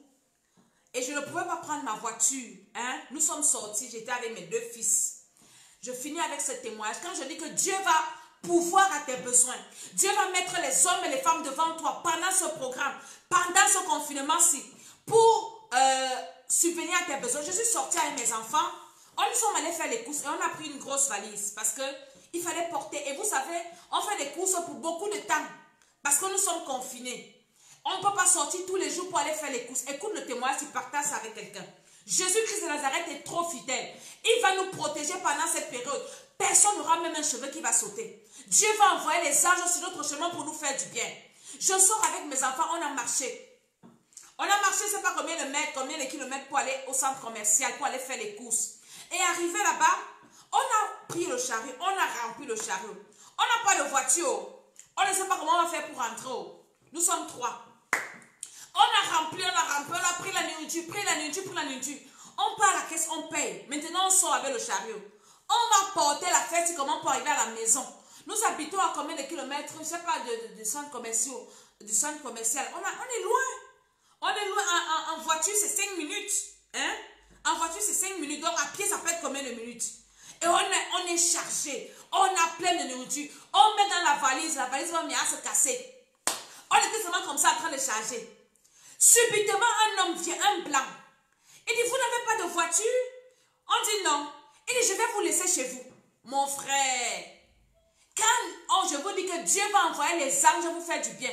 Et je ne pouvais pas prendre ma voiture. Hein? Nous sommes sortis, j'étais avec mes 2 fils. Je finis avec ce témoignage. Quand je dis que Dieu va pouvoir à tes besoins. Dieu va mettre les hommes et les femmes devant toi pendant ce programme, pendant ce confinement-ci, pour subvenir à tes besoins. Je suis sortie avec mes enfants. Nous sommes allés faire les courses et on a pris une grosse valise parce qu'il fallait porter. Et vous savez, on fait des courses pour beaucoup de temps parce que nous sommes confinés. On ne peut pas sortir tous les jours pour aller faire les courses. Écoute le témoignage, tu partages ça avec quelqu'un. Jésus-Christ de Nazareth est trop fidèle. Il va nous protéger pendant cette période. Personne n'aura même un cheveu qui va sauter. Dieu va envoyer les anges sur notre chemin pour nous faire du bien. Je sors avec mes enfants, on a marché. On a marché, je ne sais pas combien de mètres, combien de kilomètres pour aller au centre commercial, pour aller faire les courses. Et arrivé là-bas, on a pris le chariot, on a rempli le chariot. On n'a pas de voiture. On ne sait pas comment on va faire pour rentrer. Nous sommes 3. On a rempli, on a pris la nourriture, On part à la caisse, on paye. Maintenant, on sort avec le chariot. On va porter la fête, comment pour arriver à la maison. Nous habitons à combien de kilomètres, je ne sais pas, du centre commercial. On est loin. On est loin. En voiture, c'est 5 minutes. Hein? En voiture, c'est 5 minutes. Donc, à pied, ça peut être combien de minutes? Et on est chargé. On a plein de nourriture. On met dans la valise va venir à se casser. On était seulement comme ça en train de charger. Subitement, un homme vient, un blanc. Il dit, vous n'avez pas de voiture? On dit non. Il dit, je vais vous laisser chez vous. Mon frère, quand je vous dis que Dieu va envoyer les anges vous faire du bien.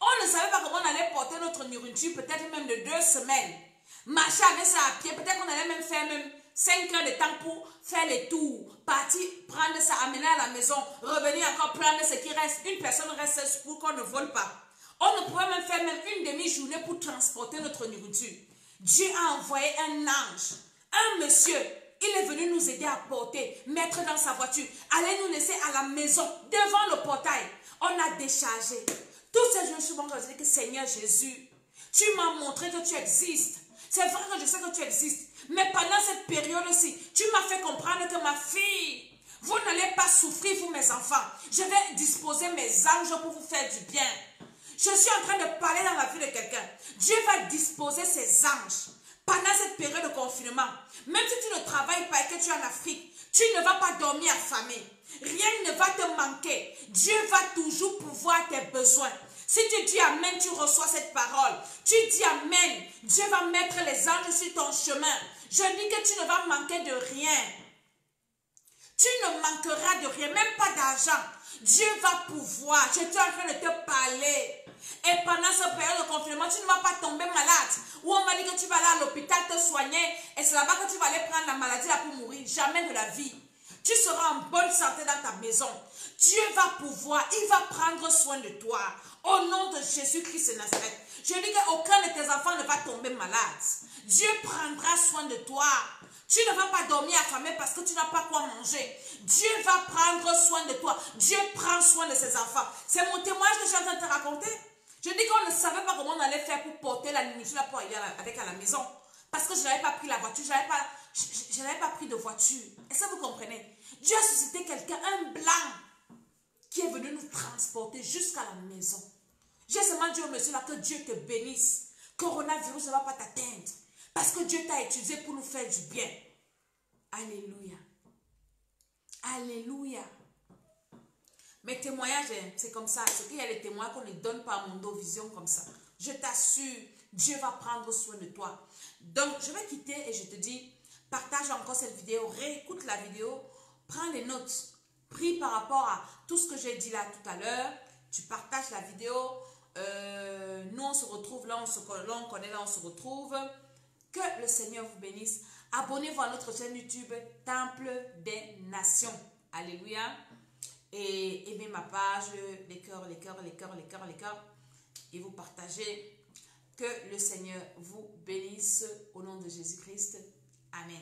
On ne savait pas comment on allait porter notre nourriture, peut-être même de 2 semaines. Marcher avec ça à pied, peut-être qu'on allait même faire 5 heures de temps pour faire les tours. Partir, prendre ça, amener à la maison, revenir encore prendre ce qui reste. Une personne reste pour qu'on ne vole pas. On ne pouvait même faire une demi-journée pour transporter notre nourriture. Dieu a envoyé un ange, un monsieur. Il est venu nous aider à porter, mettre dans sa voiture, aller nous laisser à la maison, devant le portail. On a déchargé. Tous ces jours, souvent, je dis que Seigneur Jésus, tu m'as montré que tu existes. C'est vrai que je sais que tu existes. Mais pendant cette période-ci, tu m'as fait comprendre que ma fille, vous n'allez pas souffrir, vous mes enfants. Je vais disposer mes anges pour vous faire du bien. Je suis en train de parler dans la vie de quelqu'un. Dieu va disposer ses anges pendant cette période de confinement. Même si tu ne travailles pas et que tu es en Afrique, tu ne vas pas dormir affamé. Rien ne va te manquer. Dieu va toujours pouvoir tes besoins. Si tu dis Amen, tu reçois cette parole. Tu dis Amen, Dieu va mettre les anges sur ton chemin. Je dis que tu ne vas manquer de rien. Tu ne manqueras de rien, même pas d'argent. Dieu va pouvoir. Je suis en train de te parler. Et pendant cette période de confinement, tu ne vas pas tomber malade. Ou on va dire que tu vas aller à l'hôpital te soigner. Et c'est là-bas que tu vas aller prendre la maladie là pour mourir. Jamais de la vie. Tu seras en bonne santé dans ta maison. Dieu va pouvoir. Il va prendre soin de toi. Au nom de Jésus-Christ de Nazareth. Je dis qu'aucun de tes enfants ne va tomber malade. Dieu prendra soin de toi. Tu ne vas pas dormir affamé parce que tu n'as pas quoi manger. Dieu va prendre soin de toi. Dieu prend soin de ses enfants. C'est mon témoignage que je suis en train de te raconter. Je dis qu'on ne savait pas comment on allait faire pour porter la nourriture pour aller avec à la maison. Parce que je n'avais pas pris la voiture. Je n'avais pas pris de voiture. Est-ce que vous comprenez? Dieu a suscité quelqu'un, un blanc, qui est venu nous transporter jusqu'à la maison. J'ai seulement dit au monsieur là que Dieu te bénisse. Coronavirus ne va pas t'atteindre. Parce que Dieu t'a utilisé pour nous faire du bien. Alléluia. Alléluia. Mes témoignages, c'est comme ça. C'est qu'il y a les témoignages qu'on ne donne pas à Mondovision comme ça. Je t'assure, Dieu va prendre soin de toi. Donc, je vais quitter et je te dis, partage encore cette vidéo, réécoute la vidéo, prends les notes, prie par rapport à tout ce que j'ai dit là tout à l'heure. Tu partages la vidéo. Nous, on se retrouve là, on connaît là, on se retrouve. Que le Seigneur vous bénisse. Abonnez-vous à notre chaîne YouTube, Temple des Nations. Alléluia. Et aimez ma page, les cœurs, les cœurs, les cœurs, les cœurs, les cœurs. Et vous partagez. Que le Seigneur vous bénisse au nom de Jésus-Christ. Amen.